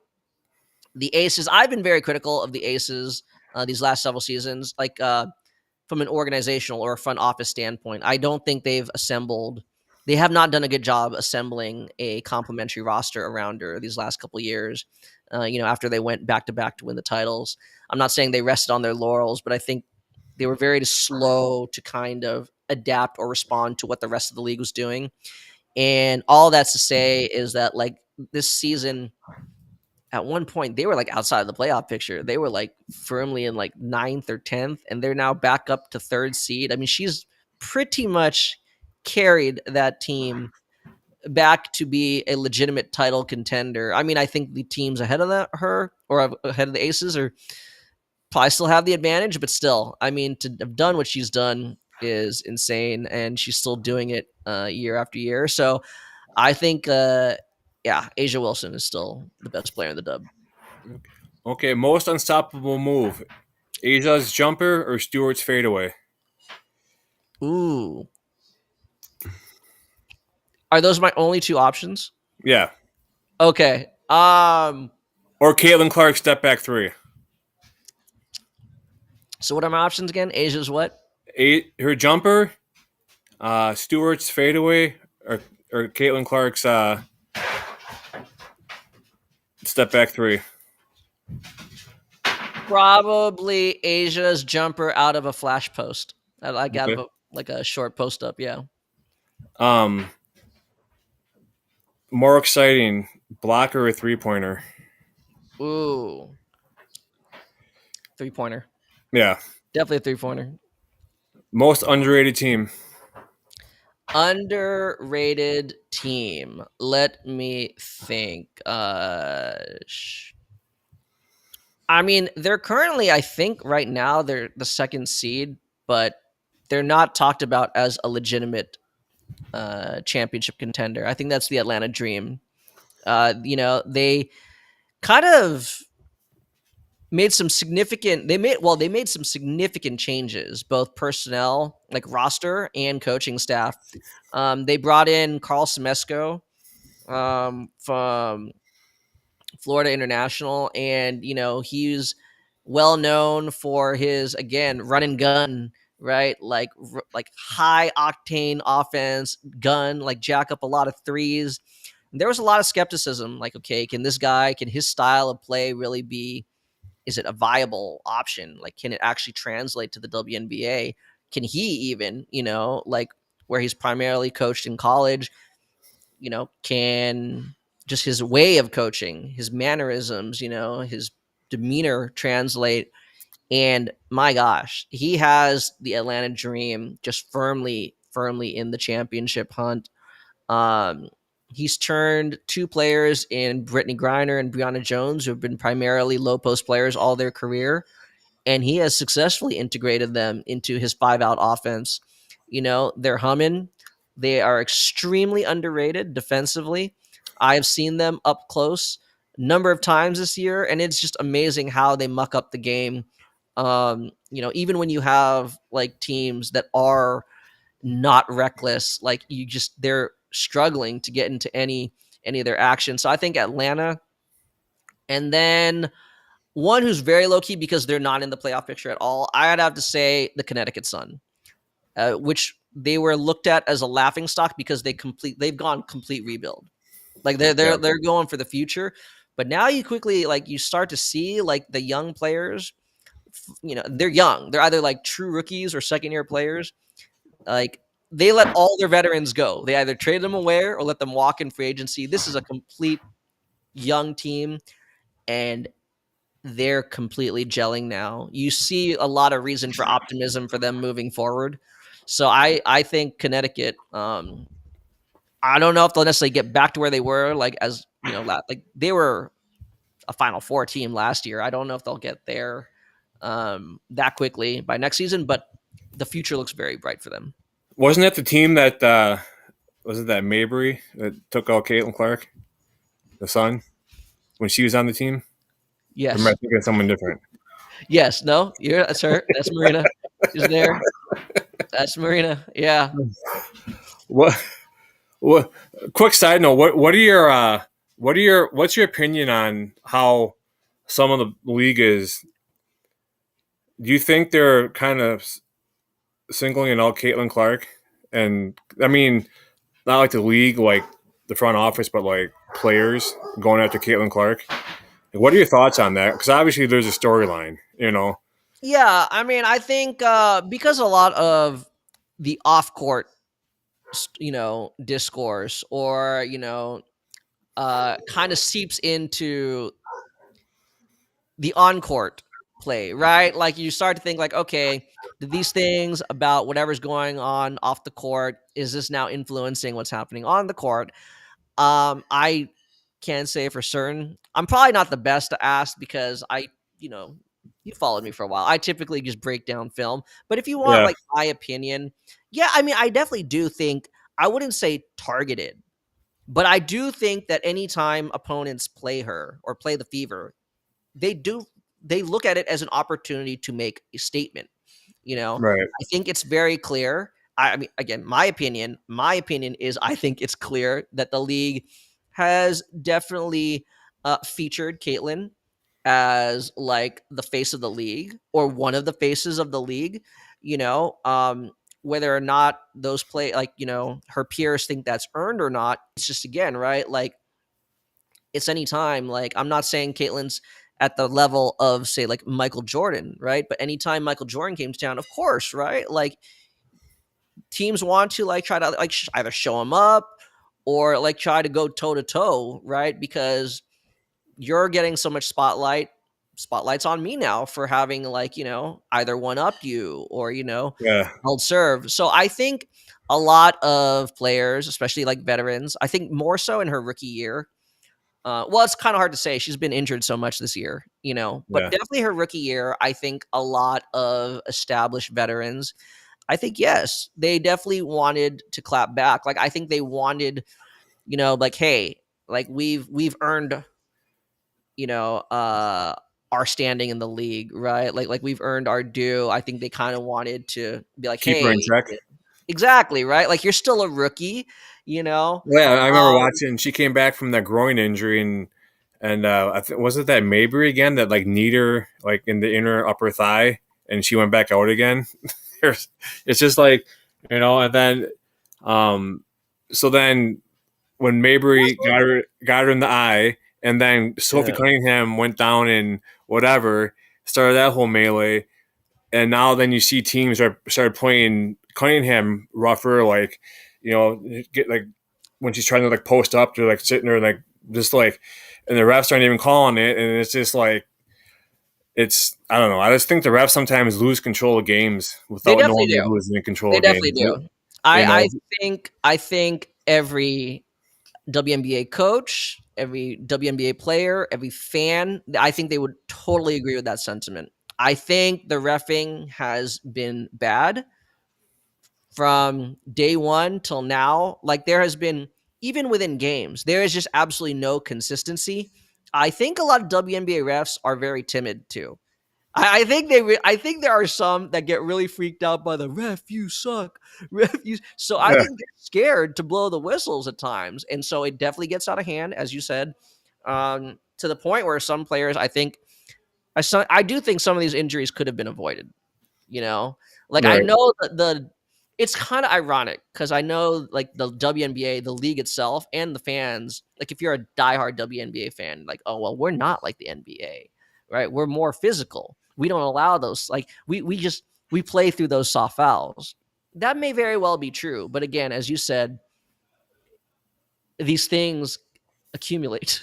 the Aces. I've been very critical of the Aces these last several seasons. Like from an organizational or a front office standpoint, I don't think they've assembled. They have not done a good job assembling a complementary roster around her these last couple of years. After they went back to back to win the titles, I'm not saying they rested on their laurels, but I think they were very slow to kind of adapt or respond to what the rest of the league was doing. And all that's to say is that like this season, at one point they were like outside of the playoff picture. They were like firmly in like ninth or 10th, and they're now back up to third seed. I mean, she's pretty much carried that team back to be a legitimate title contender. I mean, I think the teams ahead of her or ahead of the Aces are probably still have the advantage, but still, I mean, to have done what she's done is insane, and she's still doing it year after year. So I think, yeah, Asia Wilson is still the best player in the dub. Okay, most unstoppable move: Asia's jumper or Stewart's fadeaway. Ooh, are those my only two options? Yeah, Okay. or Caitlin Clark's step back three. So what are my options again? Asia's what? Her jumper, Stewart's fadeaway, or Caitlin Clark's step back three. Probably Asia's jumper out of a flash post. Like out of Okay. like a short post up. Yeah. Um, More exciting, blocker or three pointer. Ooh, 3-pointer. Yeah. Definitely a 3-pointer. Most underrated team. Underrated team. Let me think. I mean, they're currently, I think, right now they're the second seed, but they're not talked about as a legitimate championship contender. I think that's the Atlanta Dream. They kind of made some significant. They made some significant changes, both personnel, like roster, and coaching staff. They brought in Carl Semesco from Florida International, and he's well known for his again run and gun, right? Like high octane offense, gun, like jack up a lot of threes. There was a lot of skepticism, like, okay, can his style of play really be? Is it a viable option? Like, can it actually translate to the WNBA? Can he even, like where he's primarily coached in college? Can just his way of coaching, his mannerisms, his demeanor translate? And my gosh, he has the Atlanta Dream just firmly in the championship hunt. Um, he's turned two players in Brittany Griner and Brianna Jones, who have been primarily low post players all their career, and he has successfully integrated them into his 5-out offense. They're humming. They are extremely underrated defensively. I've seen them up close a number of times this year, and it's just amazing how they muck up the game. Even when you have like teams that are not reckless, like they're struggling to get into any of their action. So I think Atlanta, and then one who's very low key because they're not in the playoff picture at all. I'd have to say the Connecticut Sun, which they were looked at as a laughing stock because they've gone complete rebuild. Like they're Yeah. they're they're going for the future, but now you quickly like you start to see like the young players. They're young. They're either like true rookies or second year players. Like they let all their veterans go. They either trade them away or let them walk in free agency. This is a complete young team, and they're completely gelling now. You see a lot of reason for optimism for them moving forward. So I think Connecticut, I don't know if they'll necessarily get back to where they were, like as you know, like they were a Final Four team last year. I don't know if they'll get there that quickly by next season, but the future looks very bright for them. Wasn't that the team that was it that Mabry that took out Caitlin Clark, the son, when she was on the team? Or am I Yes, thinking of someone different? yes, no, you're that's her. That's Marina. She's there. That's Marina. Yeah. What? What? Quick side note: what are your what's your opinion on how some of the league is? Do you think they're kind of singling out Caitlin Clark? And I mean, not like the league, like the front office, but like players going after Caitlin Clark. What are your thoughts on that? Because obviously there's a storyline, you know. Yeah, I mean, I think because a lot of the off-court, discourse or kind of seeps into the on-court play, right? Like you start to think like, okay, did these things about whatever's going on off the court, is this now influencing what's happening on the court? I can't say for certain. I'm probably not the best to ask because you know, you followed me for a while. I typically just break down film. But if you want Yeah, like my opinion, yeah, I mean, I definitely do think I wouldn't say targeted, but I do think that anytime opponents play her or play the Fever, they do they look at it as an opportunity to make a statement. right. I think it's very clear. I mean, again, my opinion is I think it's clear that the league has definitely featured Caitlyn as like the face of the league or one of the faces of the league. You know, whether or not those play like her peers think that's earned or not, it's just again right like it's any time. Like I'm not saying Caitlyn's at the level of say like Michael Jordan, right? But anytime Michael Jordan came to town, of course, right? Like teams want to like try to like either show him up or like try to go toe to toe, right? Because you're getting so much spotlight's on me now for having like either one up you or Yeah, held serve. So I think a lot of players, especially like veterans, I think more so in her rookie year. Well, it's kind of hard to say. She's been injured so much this year, but yeah, definitely her rookie year. I think a lot of established veterans, I think, yes, they definitely wanted to clap back. Like, I think they wanted, like, hey, like we've earned, you know, uh, our standing in the league, right? Like we've earned our due. I think they kind of wanted to be like, keep her in hey, check. exactly, right? Like you're still a rookie, you know. Yeah, I remember Um, watching. She came back from that groin injury, and was it that Mabry again that like kneed her like in the inner upper thigh, and she went back out again. It's just like and then um, so then when Mabry got her in the eye, and then Sophie yeah. Cunningham went down and whatever started that whole melee, and now then you see teams started playing Cunningham rougher, like get like when she's trying to like post up, they're like sitting there like just like, and the refs aren't even calling it, and it's just like it's I don't know. I just think the refs sometimes lose control of games They without definitely knowing they're do. losing in control They of definitely games. do. You I know, I think every WNBA coach, every WNBA player, every fan, I think they would totally agree with that sentiment. I think the refing has been bad from day one till now. Like there has been even within games, there is just absolutely no consistency. I think a lot of WNBA refs are very timid too. I think I think there are some that get really freaked out by the ref. You suck, ref. You. So I yeah, think they're scared to blow the whistles at times, and so it definitely gets out of hand, as you said, to the point where some players, I think, I do think some of these injuries could have been avoided. You know, like I right, know that it's kind of ironic because I know like the WNBA, the league itself, and the fans. Like if you're a diehard WNBA fan, like oh well, we're not like the NBA, right? We're more physical. We don't allow those. Like we play through those soft fouls. That may very well be true, but again, as you said, these things accumulate.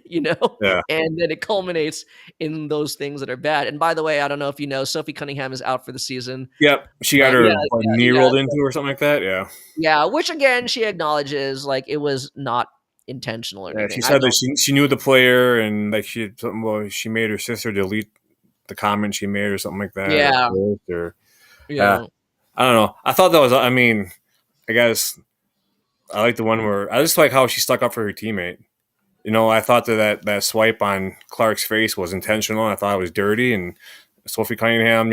you know, Yeah. and then it culminates in those things that are bad. And by the way, I don't know if you know, Sophie Cunningham is out for the season. Yep. She got Yeah, her what, knee yeah, rolled into or something like that. Yeah. yeah. Which again, she acknowledges like it was not intentional or Yeah. She anything. I said that don't. she knew the player and like she had something. Well, she made her sister delete the comment she made or something like that or Yeah, post or yeah. yeah, I don't know. I thought that was. I mean, I guess I like the one where I just like how she stuck up for her teammate. I thought that swipe on Clark's face was intentional. I thought it was dirty, and Sophie Cunningham,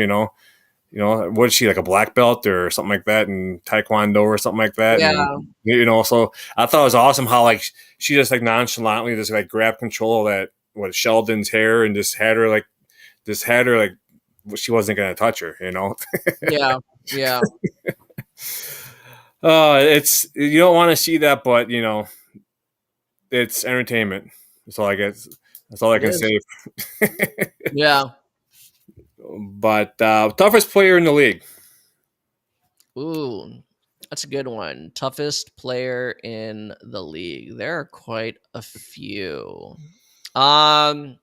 what is she like a black belt or something like that in Taekwondo or something like that, and yeah, so I thought it was awesome how like she just like nonchalantly just like grabbed control of that what Sheldon's hair and just had her like she wasn't gonna touch her. yeah, yeah. It's you don't want to see that, but it's entertainment. That's all I guess. That's all I It can is. say. Yeah. But toughest player in the league. Ooh, that's a good one. Toughest player in the league. There are quite a few. Um,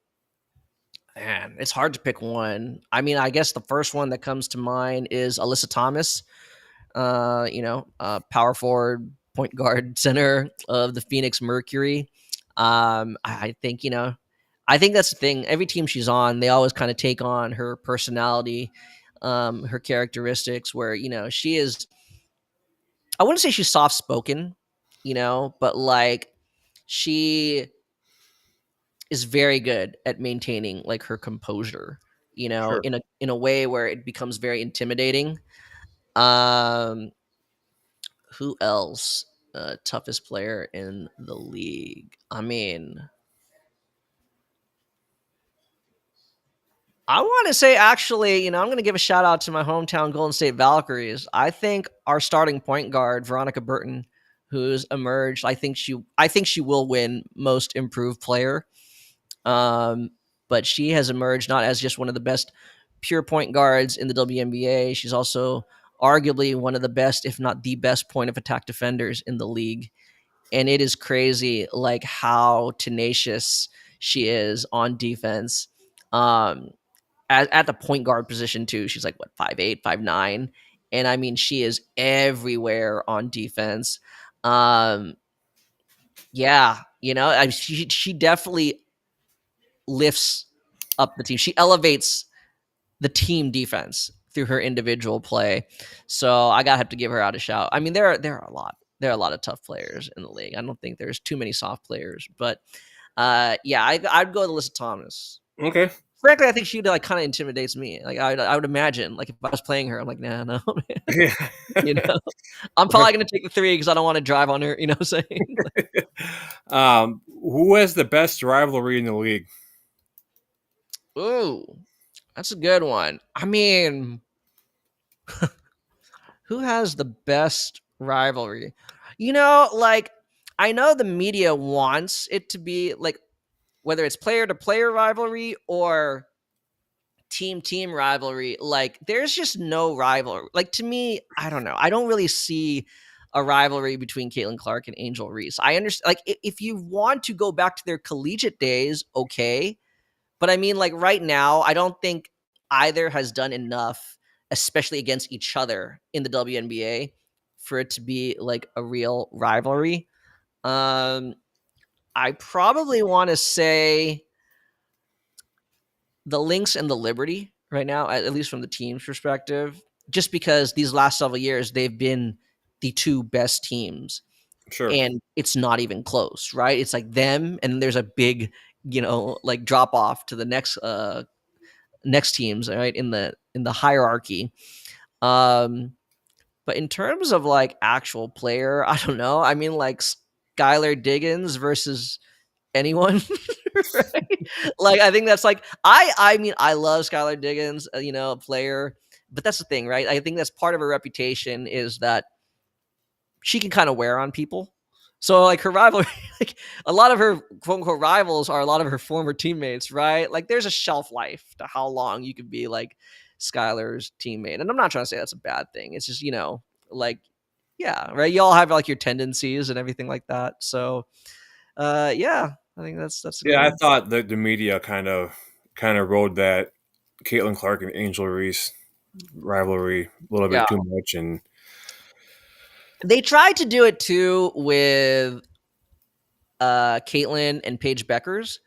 Man, it's hard to pick one. I mean, I guess the first one that comes to mind is Alyssa Thomas. Power forward, point guard, center of the Phoenix Mercury. I think I think that's the thing. Every team she's on, they always kind of take on her personality, her characteristics. Where she is. I wouldn't say she's soft spoken, but like she is very good at maintaining like her composure, Sure. in a way where it becomes very intimidating. Um, who else? Toughest player in the league. I mean, I want to say actually, I'm going to give a shout out to my hometown Golden State Valkyries. I think our starting point guard Veronica Burton, who's emerged, I think she will win Most Improved Player. Um, but she has emerged not as just one of the best pure point guards in the WNBA. She's also arguably one of the best, if not the best, point of attack defenders in the league. And it is crazy, like how tenacious she is on defense. Um, at the point guard position too. She's like what 5'8", 5'9", and I mean she is everywhere on defense. Um, yeah, she definitely lifts up the team. She elevates the team defense through her individual play. So I gotta have to give her out a shout. I mean, there are a lot. There are a lot of tough players in the league. I don't think there's too many soft players, but yeah, I'd go with Alyssa Thomas. Okay. Frankly, I think she like kind of intimidates me. Like I would imagine, like if I was playing her, I'm like, nah, no, man. Yeah. you know, I'm probably gonna take the three because I don't want to drive on her. You know what I'm saying? Who has the best rivalry in the league? Ooh, that's a good one. I mean, who has the best rivalry? Like I know the media wants it to be like whether it's player to player rivalry or team rivalry. Like there's just no rivalry. Like to me, I don't know. I don't really see a rivalry between Caitlin Clark and Angel Reese. I understand like if you want to go back to their collegiate days, okay. But I mean, like right now, I don't think either has done enough, especially against each other in the WNBA, for it to be like a real rivalry. Um, I probably want to say the Lynx and the Liberty right now, at least from the team's perspective, just because these last several years they've been the two best teams Sure. and it's not even close, right? It's like them and there's a big, like drop off to the next teams, right? In the hierarchy. Um but in terms of like actual player, I don't know. I mean like Skylar Diggins versus anyone, right? Like I think that's like I mean I love Skylar Diggins, a player, but that's the thing, right? I think that's part of her reputation is that she can kind of wear on people. So like her rivalry, like a lot of her quote unquote rivals are a lot of her former teammates, right? Like there's a shelf life to how long you could be like Skylar's teammate. And I'm not trying to say that's a bad thing. It's just, like, yeah, right. You all have like your tendencies and everything like that. So yeah. I think that's a good Yeah, I one. thought that the media kind of rode that Caitlin Clark and Angel Reese rivalry a little Yeah, bit too much, and they tried to do it too with Caitlyn and Paige Beckers,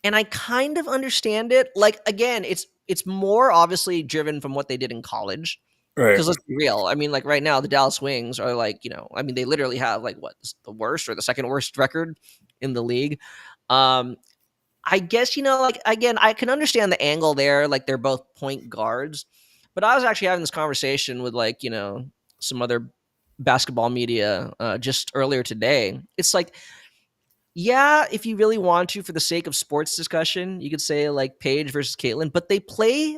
and I kind of understand it. Like again, it's more obviously driven from what they did in college. right, Because let's be real. I mean, like right now, the Dallas Wings are like, I mean, they literally have like what the worst or the second worst record in the league. Um, I guess like again, I can understand the angle there. Like they're both point guards, but I was actually having this conversation with like some other basketball media just earlier today. It's like, yeah, if you really want to, for the sake of sports discussion, you could say like Paige versus Caitlin, but they play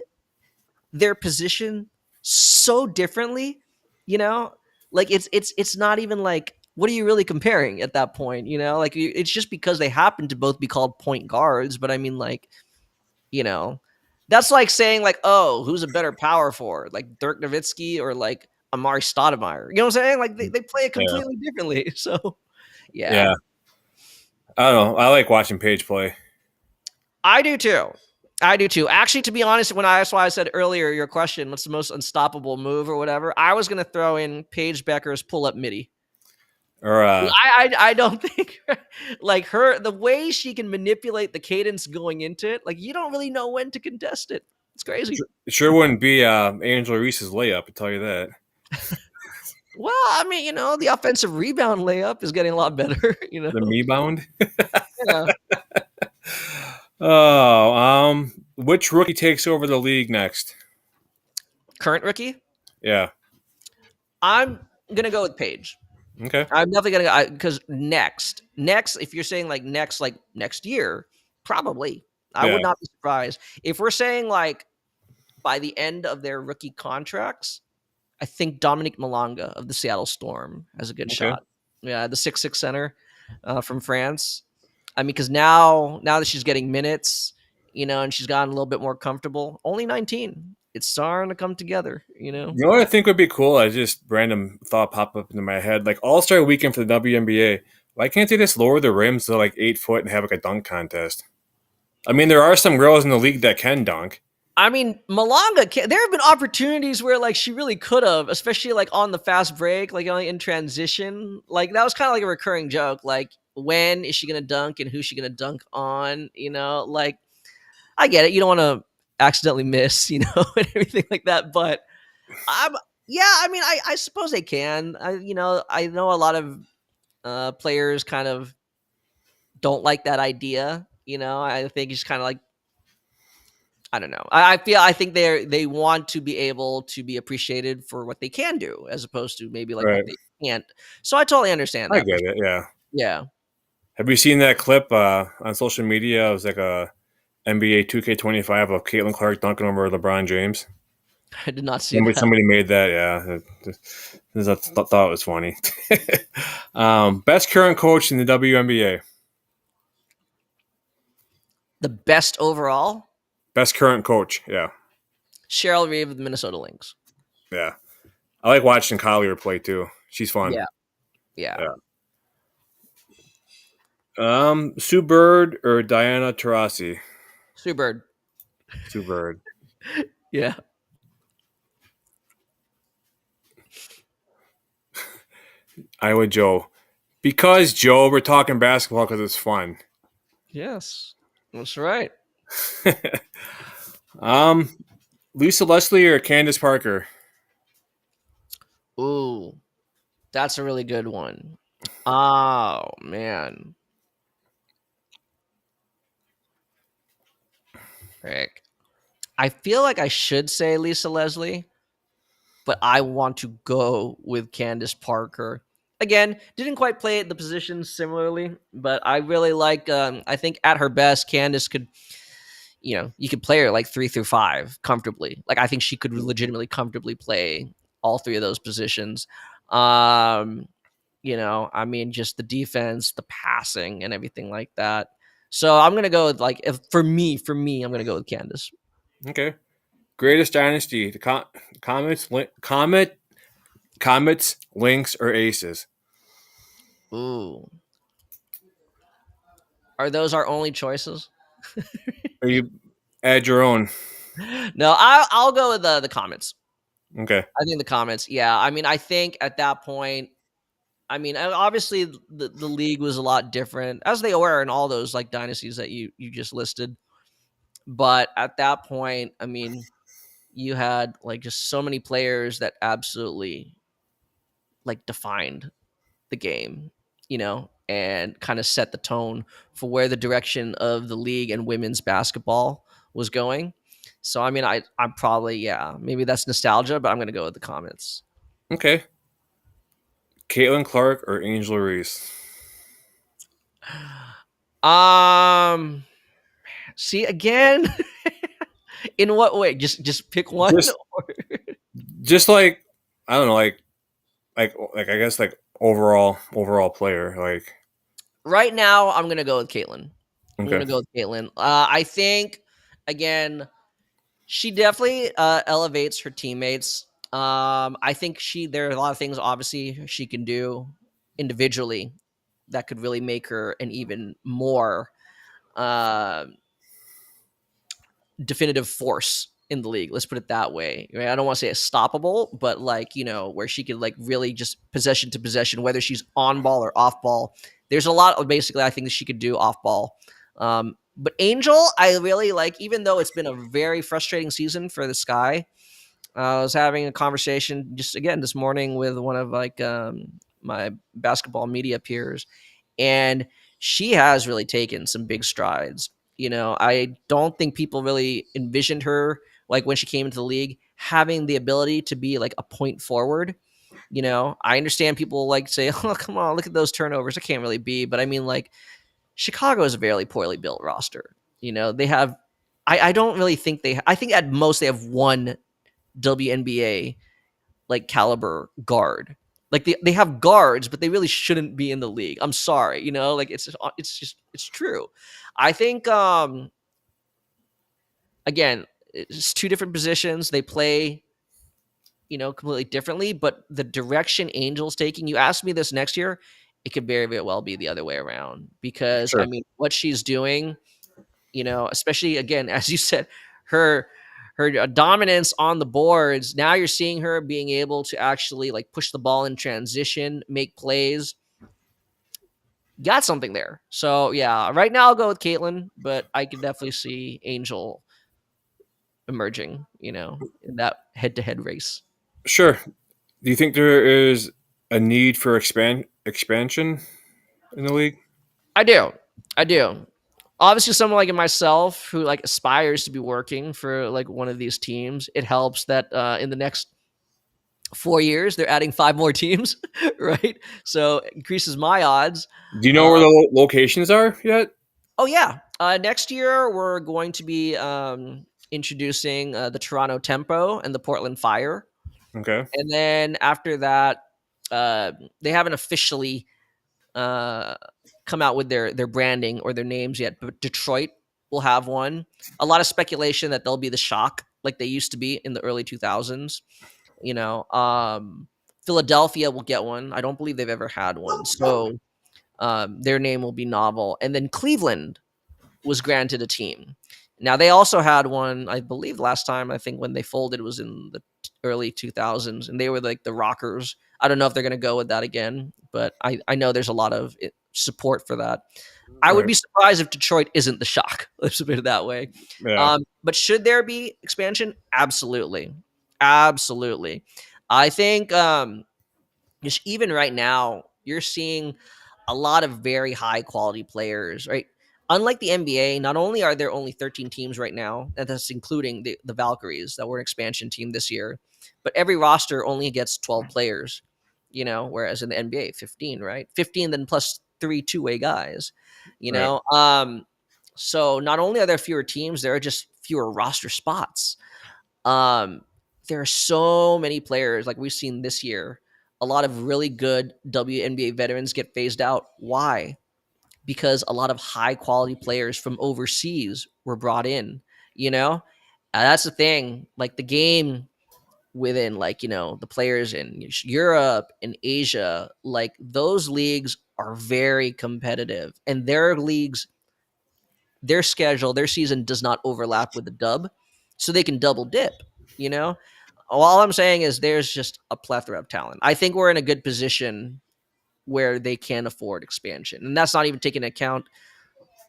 their position so differently, you know? Like it's not even like what are you really comparing at that point, Like it's just because they happen to both be called point guards, but I mean like, you know, that's like saying like, "Oh, who's a better power forward? Like Dirk Nowitzki or like Amari Stoudemire?" You know what I'm saying? Like they play it yeah, completely differently. So, yeah. yeah. I don't know. I like watching Paige play. I do too. I do too. Actually, to be honest, that's why I said earlier your question, what's the most unstoppable move or whatever? I was gonna throw in Paige Becker's pull up midi. Or I don't think like the way she can manipulate the cadence going into it, like you don't really know when to contest it. It's crazy. it sure wouldn't be Angela Reese's layup. I tell you that. Well, I mean, the offensive rebound layup is getting a lot better, The me bound. Yeah. Oh, which rookie takes over the league next? Current rookie? Yeah. I'm gonna go with Paige. Okay. I'm definitely gonna because next, if you're saying like next year, probably. I would Yeah. not be surprised if we're saying like by the end of their rookie contracts. I think Dominique Malanga of the Seattle Storm has a good Okay. shot. Yeah, the 6'6" center from France. I mean, because now that she's getting minutes, and she's gotten a little bit more comfortable. Only 19. It's starting to come together. You know what I think would be cool? I just random thought popped up into my head. Like All Star Weekend for the WNBA. Why can't they just lower the rims to like 8 foot and have like a dunk contest? I mean, there are some girls in the league that can dunk. I mean, Malanga, there have been opportunities where like she really could have, especially like on the fast break, like in transition. Like that was kind of like a recurring joke. Like when is she gonna dunk and who's she gonna dunk on? Like I get it. You don't want to accidentally miss, and everything like that. But I'm yeah. I mean, I suppose they can. I know a lot of players kind of don't like that idea. I think it's kind of like I don't know. I think they want to be able to be appreciated for what they can do, as opposed to maybe like Right. what they can't. So I totally understand I that for get sure. it. Yeah. Yeah, Have you seen that clip on social media? It was like a NBA 2K25 of Caitlin Clark dunking over LeBron James. I did not see Somebody, that. somebody made that. Yeah. I thought it was funny. Best current coach in the WNBA. The best overall, Best current coach. Yeah. Cheryl Reeve of the Minnesota Lynx. Yeah. I like watching Collier play too. She's fun. Yeah, yeah. Yeah. Sue Bird or Diana Taurasi? Sue Bird. Sue Bird. Yeah. Iowa Joe. Because Joe, we're talking basketball because it's fun. Yes, that's right. um, Lisa Leslie or Candace Parker? Ooh, that's a really good one. Oh man, Rick. I feel like I should say Lisa Leslie, but I want to go with Candace Parker. Again, didn't quite play at the position similarly, but I really like. I think at her best, Candace could, you could play her like 3 through 5 comfortably. Like I think she could legitimately comfortably play all three of those positions. Um, I mean, just the defense, the passing, and everything like that. So I'm gonna go with like if for me, I'm gonna go with Candace. Okay. Greatest dynasty: the Comets, Lynx, or Aces? Ooh, Are those our only choices? Or you add your own? No, I'll go with the comments. Okay. I think the comments. Yeah, I mean, I think at that point, I mean, obviously the league was a lot different as they were in all those like dynasties that you just listed. But at that point, I mean, you had like just so many players that absolutely like defined the game, and kind of set the tone for where the direction of the league and women's basketball was going. So I mean, I'm probably, yeah, maybe that's nostalgia, but I'm gonna go with the comments. Okay. Caitlin Clark or Angel Reese? Um, see again, in what way? Just pick one. Just just like I don't know, like I guess like overall player. Like Right now, I'm gonna go with Caitlin. I'm okay, gonna go with Caitlin. I think again, she definitely elevates her teammates. I think there are a lot of things obviously she can do individually that could really make her an even more uh, definitive force in the league. Let's put it that way. Right? I don't want to say stoppable, but like, where she could like really just possession to possession, whether she's on ball or off ball. There's a lot of basically I think that she could do off ball. But Angel, I really like, even though it's been a very frustrating season for the Sky. I was having a conversation just again this morning with one of like my basketball media peers, and she has really taken some big strides. I don't think people really envisioned her like when she came into the league having the ability to be like a point forward. I understand people like say, "Oh, come on, look at those turnovers." It can't really be, but I mean, like Chicago is a very poorly built roster. They have. I don't really think I think at most they have one WNBA like caliber guard. Like they have guards, but they really shouldn't be in the league. I'm sorry, like it's true. I think again, it's two different positions. They play, completely differently, but the direction Angels taking, you ask me this next year, it could very, very well be the other way around because I sure, mean what she's doing, especially again, as you said, her dominance on the boards. Now you're seeing her being able to actually like push the ball in transition, make plays. Got something there. So yeah, right now I'll go with Caitlin, but I can definitely see Angel emerging, in that head-to-head race. sure. Do you think there is a need for expansion in the league? I do. I do. Obviously, someone like myself who like aspires to be working for like one of these teams, it helps that in the next 4 years they're adding five more teams, right? So it increases my odds. Do you know where Uh, the locations are yet? oh yeah, next year we're going to be introducing the Toronto Tempo and the Portland Fire, Okay, and then after that, uh, they haven't officially uh, come out with their branding or their names yet. But Detroit will have one. A lot of speculation that they'll be the Shock, like they used to be in the early 2000s. You know, Philadelphia will get one. I don't believe they've ever had one, so their name will be novel. And then Cleveland was granted a team. Now they also had one, I believe, last time. I think when they folded was in the early 2000s, and they were like the Rockers. I don't know if they're going to go with that again, but I know there's a lot of support for that. I would right. be surprised if Detroit isn't the Shock. Let's put it that way. Yeah, But should there be expansion? Absolutely, absolutely. I think just even right now, you're seeing a lot of very high quality players, right? Unlike the NBA, not only are there only 13 teams right now, and that's including the Valkyries that were an expansion team this year, but every roster only gets 12 players, whereas in the NBA, 15, right? 15 then plus three two-way guys, you right. know? Um, so not only are there fewer teams, there are just fewer roster spots. Um, there are so many players like we've seen this year. A lot of really good WNBA veterans get phased out. Why? Because a lot of high quality players from overseas were brought in. You know, that's the thing. Like the game within, like the players in Europe and Asia, like those leagues are very competitive, and their leagues their schedule, their season does not overlap with the dub, so they can double dip. You know, all I'm saying is there's just a plethora of talent. I think we're in a good position where they can afford expansion, and that's not even taking into account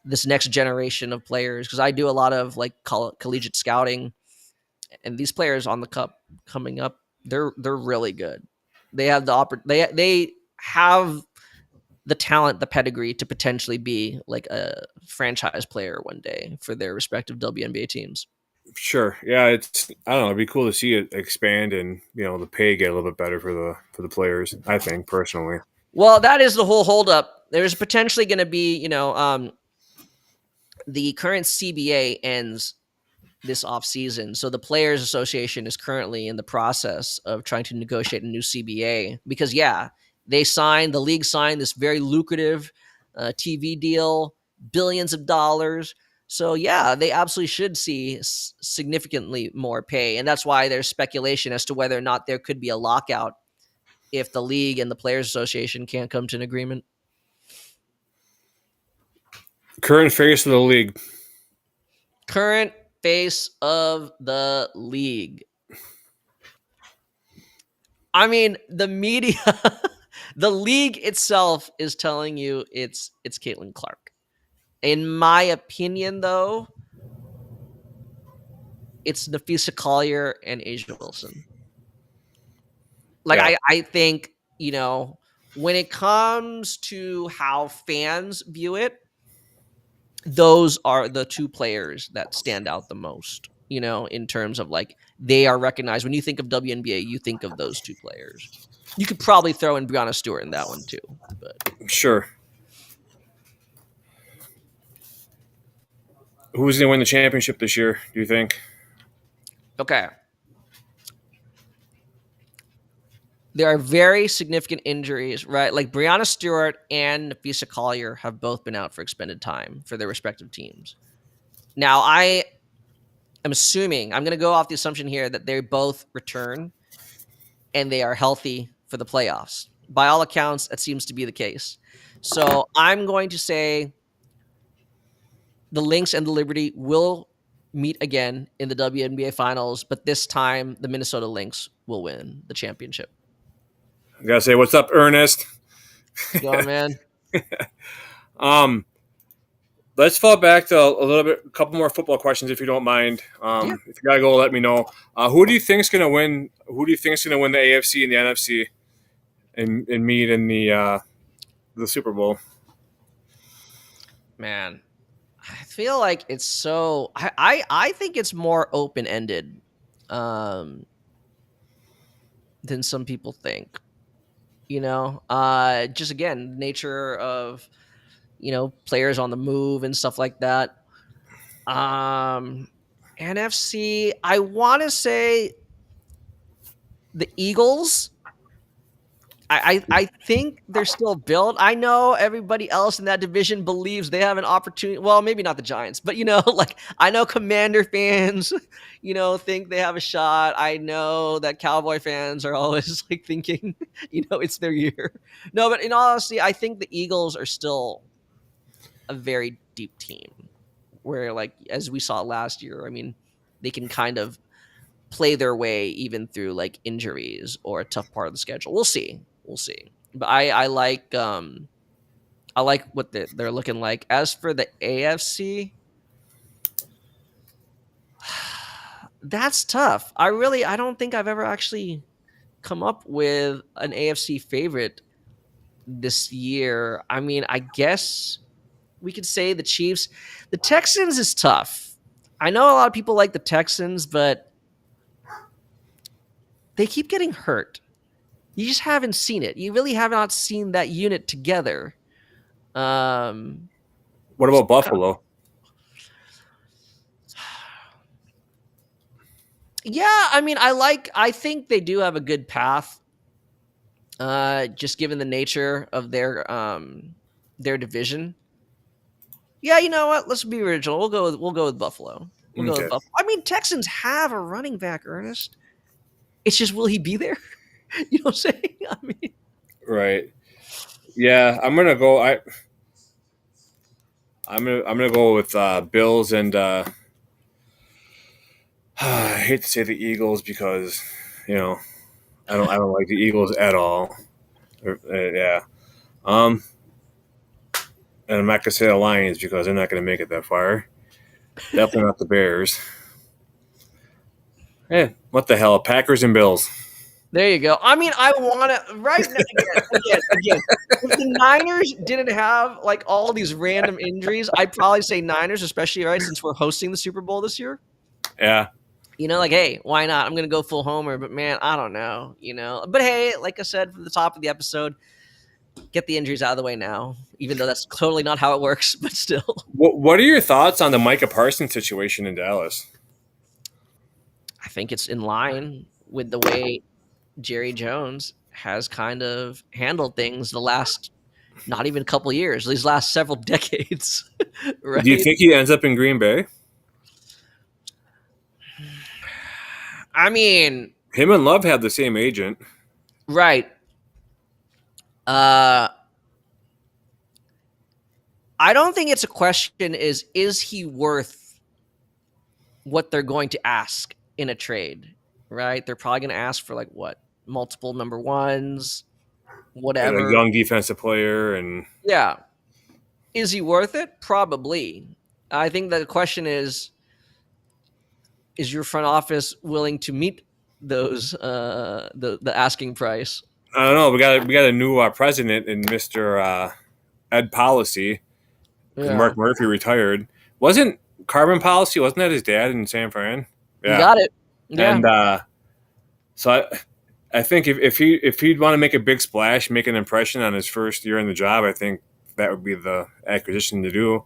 this next generation of players. Because I do a lot of like collegiate scouting, and these players on the cup coming up, they're really good. They have the they have the talent, the pedigree to potentially be like a franchise player one day for their respective WNBA teams. Sure. Yeah, it's I don't know. It'd be cool to see it expand and the pay get a little bit better for the players. I think personally. Well, that is the whole holdup. There's potentially going to be, the current CBA ends this off season, so the Players Association is currently in the process of trying to negotiate a new CBA because, yeah, the league signed this very lucrative TV deal, billions of dollars. So yeah, they absolutely should see significantly more pay, and that's why there's speculation as to whether or not there could be a lockout if the league and the Players Association can't come to an agreement. Current face of the league. Current face of the league. I mean, the media, the league itself is telling you it's Caitlin Clark. In my opinion, though, it's Nafisa Collier and Asia Wilson. Like Yeah, I think, when it comes to how fans view it, those are the two players that stand out the most, in terms of like they are recognized. When you think of WNBA, you think of those two players. You could probably throw in Brianna Stewart in that one too. But sure. Who's going to win the championship this year? Do you think? okay. There are very significant injuries, right? Like Brianna Stewart and Nafisa Collier have both been out for extended time for their respective teams. Now, I am assuming, I'm going to go off the assumption here that they both return and they are healthy for the playoffs. By all accounts, that seems to be the case. So I'm going to say the Lynx and the Liberty will meet again in the WNBA finals, but this time the Minnesota Lynx will win the championship. I gotta say, what's up, Ernest? What's going on, man? um, let's fall back to a couple more football questions, if you don't mind. Yeah. If you gotta go, let me know. Who do you think's gonna win? Who do you think's gonna win the AFC and the NFC and meet in the Super Bowl? Man, I feel like it's so I think it's more open ended um than some people think. Just again, nature of players on the move and stuff like that. Um NFC, I want to say the Eagles. I think they're still built. I know everybody else in that division believes they have an opportunity. Well, maybe not the Giants, but like I know Commander fans, think they have a shot. I know that Cowboy fans are always like thinking, it's their year. No, but in all honesty, I think the Eagles are still a very deep team. Where like as we saw last year, I mean, they can kind of play their way even through like injuries or a tough part of the schedule. We'll see. We'll see. But I like what they're looking like. As for the AFC, that's tough. I don't think I've ever actually come up with an AFC favorite this year. I mean, I guess we could say the Chiefs. The Texans is tough. I know a lot of people like the Texans, but they keep getting hurt. You just haven't seen it. You really have not seen that unit together. Um, What so about Buffalo? yeah, I mean, I think they do have a good path. Just given the nature of their division. Yeah, you know what? Let's be original. We'll go with Buffalo. We'll go with Okay, Buffalo. I mean, Texans have a running back, Ernest. It's just will he be there? You know what I'm saying? I mean, right. Yeah, I'm gonna go. I'm gonna go with Bills and I hate to say the Eagles because you know I don't like the Eagles at all. Yeah. Um, and I'm not gonna say the Lions because they're not gonna make it that far. Definitely not the Bears. What the hell? Packers and Bills. There you go. I mean, I want to right now, again. If the Niners didn't have like all these random injuries, I'd probably say Niners, especially right since we're hosting the Super Bowl this year. Yeah. Like, hey, why not? I'm gonna go full homer, but man, I don't know. But hey, like I said from the top of the episode, get the injuries out of the way now. Even though that's totally not how it works, but still, What are your thoughts on the Micah Parsons situation in Dallas? I think it's in line with the way Jerry Jones has kind of handled things the last not even a couple years, these last several decades, Do you right? think he ends up in Green Bay? I mean, Him and Love have the same agent. right. Uh I don't think it's a question is he worth what they're going to ask in a trade, right? They're probably going to ask for like what? Multiple number ones, And a whatever. young defensive player, and Yeah. Is he worth it? Probably. I think the question is your front office willing to meet those the asking price? I don't know. We got a new president in Mister Ed Policy because Yeah. Mark Murphy retired. Wasn't Carbon Policy? Wasn't that his dad in San Fran? You Yeah, got it. Yeah. and so I think if he'd want to make a big splash, make an impression on his first year in the job, I think that would be the acquisition to do.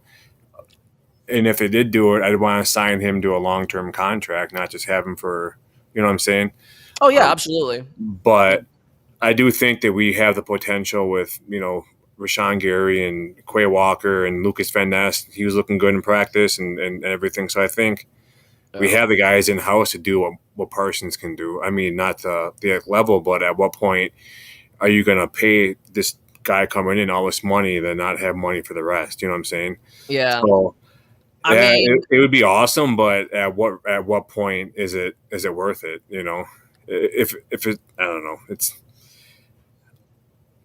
And if they did do it, I'd want to sign him to a long term contract, not just have him for you know what I'm saying. Oh yeah, Um, absolutely. but I do think that we have the potential with Rashawn Gary and Quay Walker and Lucas Van Ness. He was looking good in practice and everything. So I think we Oh. have the guys in house to do what Parsons can do. I mean, not the level, but at what point are you going to pay this guy coming in all this money then not have money for the rest? You know what I'm saying? Yeah. So I yeah, mean, it would be awesome, but at what point is it worth it? If it I don't know.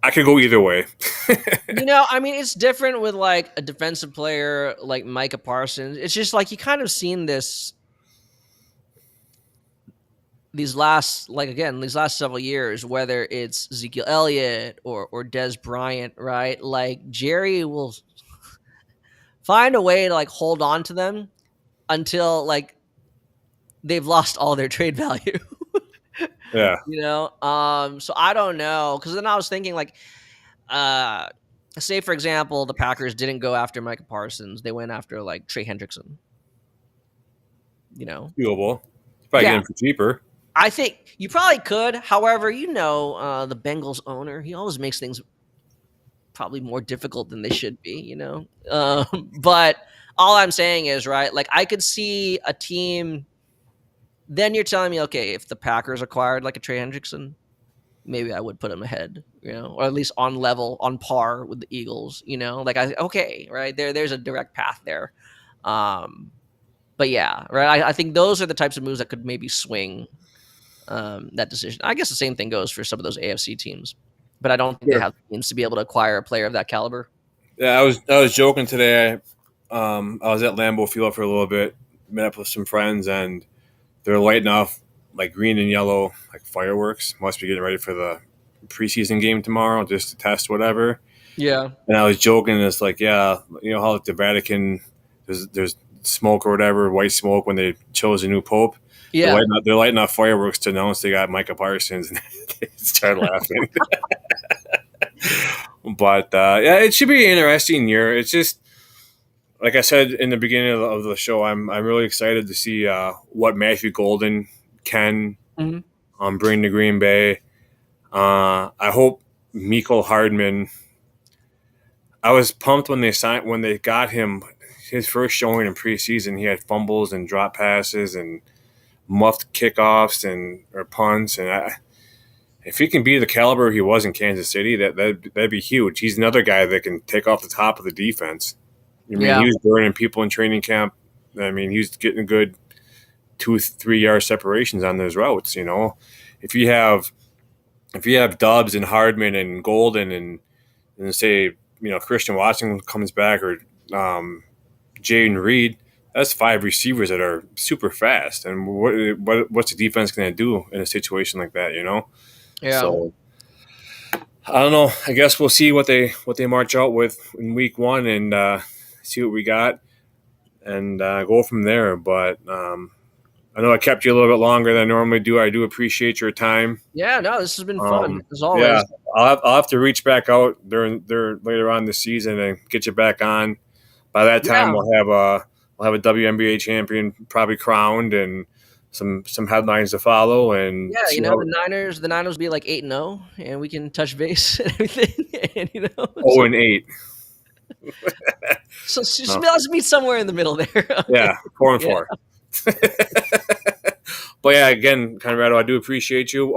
I could go either way. it's different with like a defensive player like Micah Parsons. It's just like you kind of seen these last several years, whether it's Ezekiel Elliott or Des Bryant, right? Like Jerry will find a way to like hold on to them until like they've lost all their trade value. Yeah. So I don't know, because then I was thinking like uh say for example the Packers didn't go after Micah Parsons, they went after like Trey Hendrickson. you know Doable. Probably get yeah, him for cheaper. I think you probably could. However, the Bengals owner, he always makes things probably more difficult than they should be, but all I'm saying is, right, like I could see a team. Then you're telling me, okay, if the Packers acquired like a Trey Hendrickson, maybe I would put him ahead, or at least on level, on par with the Eagles, like okay, right there's a direct path there. Um, but yeah, right. I think those are the types of moves that could maybe swing that decision. I guess the same thing goes for some of those AFC teams, but I don't think they Sure. have teams to be able to acquire a player of that caliber. Yeah, I was joking today. I was at Lambeau Field for a little bit, met up with some friends, and they're lighting off like green and yellow like fireworks. Must be getting ready for the preseason game tomorrow, just to test whatever. Yeah, And I was joking, it's like, yeah, how like the Vatican, there's smoke or whatever, white smoke when they chose a new pope. yeah. They're lighting off fireworks to announce they got Micah Parsons, and they started laughing. But yeah, it should be an interesting year. It's just like I said in the beginning of the show, I'm really excited to see what Matthew Golden can Mhm. bring to Green Bay. I hope Miko Hardman. I was pumped when they got him his first showing in preseason. He had fumbles and drop passes and muffed kickoffs and or punts, and if he can be the caliber he was in Kansas City, that'd be huge. He's another guy that can take off the top of the defense. I mean, Yeah. he was burning people in training camp. I mean, he was getting a good 2 3 yard separations on those routes. If you have if you have Dubs and Hardman and Golden and say Christian Watson comes back or um, Jaden Reed, that's 5 receivers that are super fast. And what's the defense going to do in a situation like that? Yeah. So I don't know. I guess we'll see what they march out with in week one and see what we got and go from there. But I know I kept you a little bit longer than I normally do. I do appreciate your time. Yeah, no, this has been fun as Yeah, always. I'll have to reach back out during later on this season and get you back on. By that time, Yeah. we'll have a WNBA champion probably crowned and some headlines to follow and Yeah, see how The Niners be like 8-0, and we can touch base and everything, and oh and 8. so just No, let's meet somewhere in the middle there. Okay. yeah, 4 and Yeah. 4. But yeah, again, Conrado, I do appreciate you.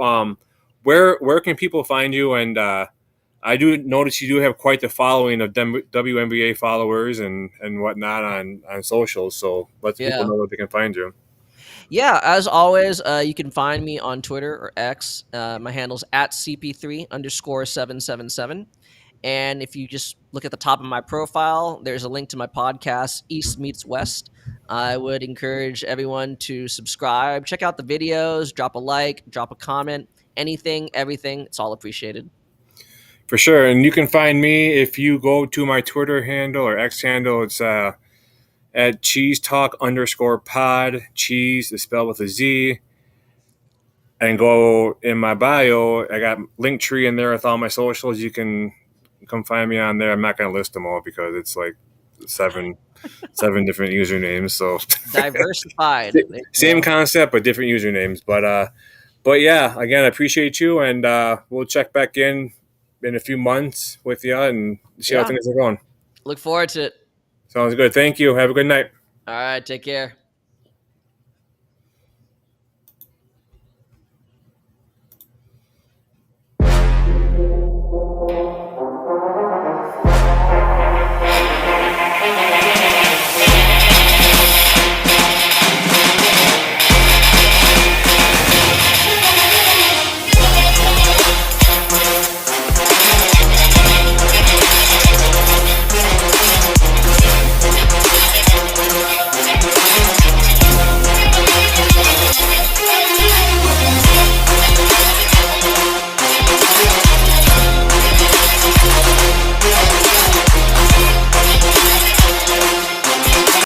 Where can people find you? And I do notice you do have quite the following of WNBA followers and whatnot on socials. So let the people Yeah. know where they can find you. Yeah, as always, you can find me on Twitter or X. My handle's at CP3_777. And if you just look at the top of my profile, there's a link to my podcast, East Meets West. I would encourage everyone to subscribe, check out the videos, drop a like, drop a comment, anything, everything. It's all appreciated. For sure. And you can find me if you go to my Twitter handle or X handle. It's at cheesetalk_pod. Cheese is spelled with a Z. And go in my bio. I got Linktree in there with all my socials. You can come find me on there. I'm not going to list them all because it's like seven different usernames. So Diversified. There you same go. concept, but different usernames. But yeah, again, I appreciate you, and we'll check back in a few months with you and see how Yeah. things are going. Look forward to it. Sounds good. Thank you. Have a good night. All right. Take care.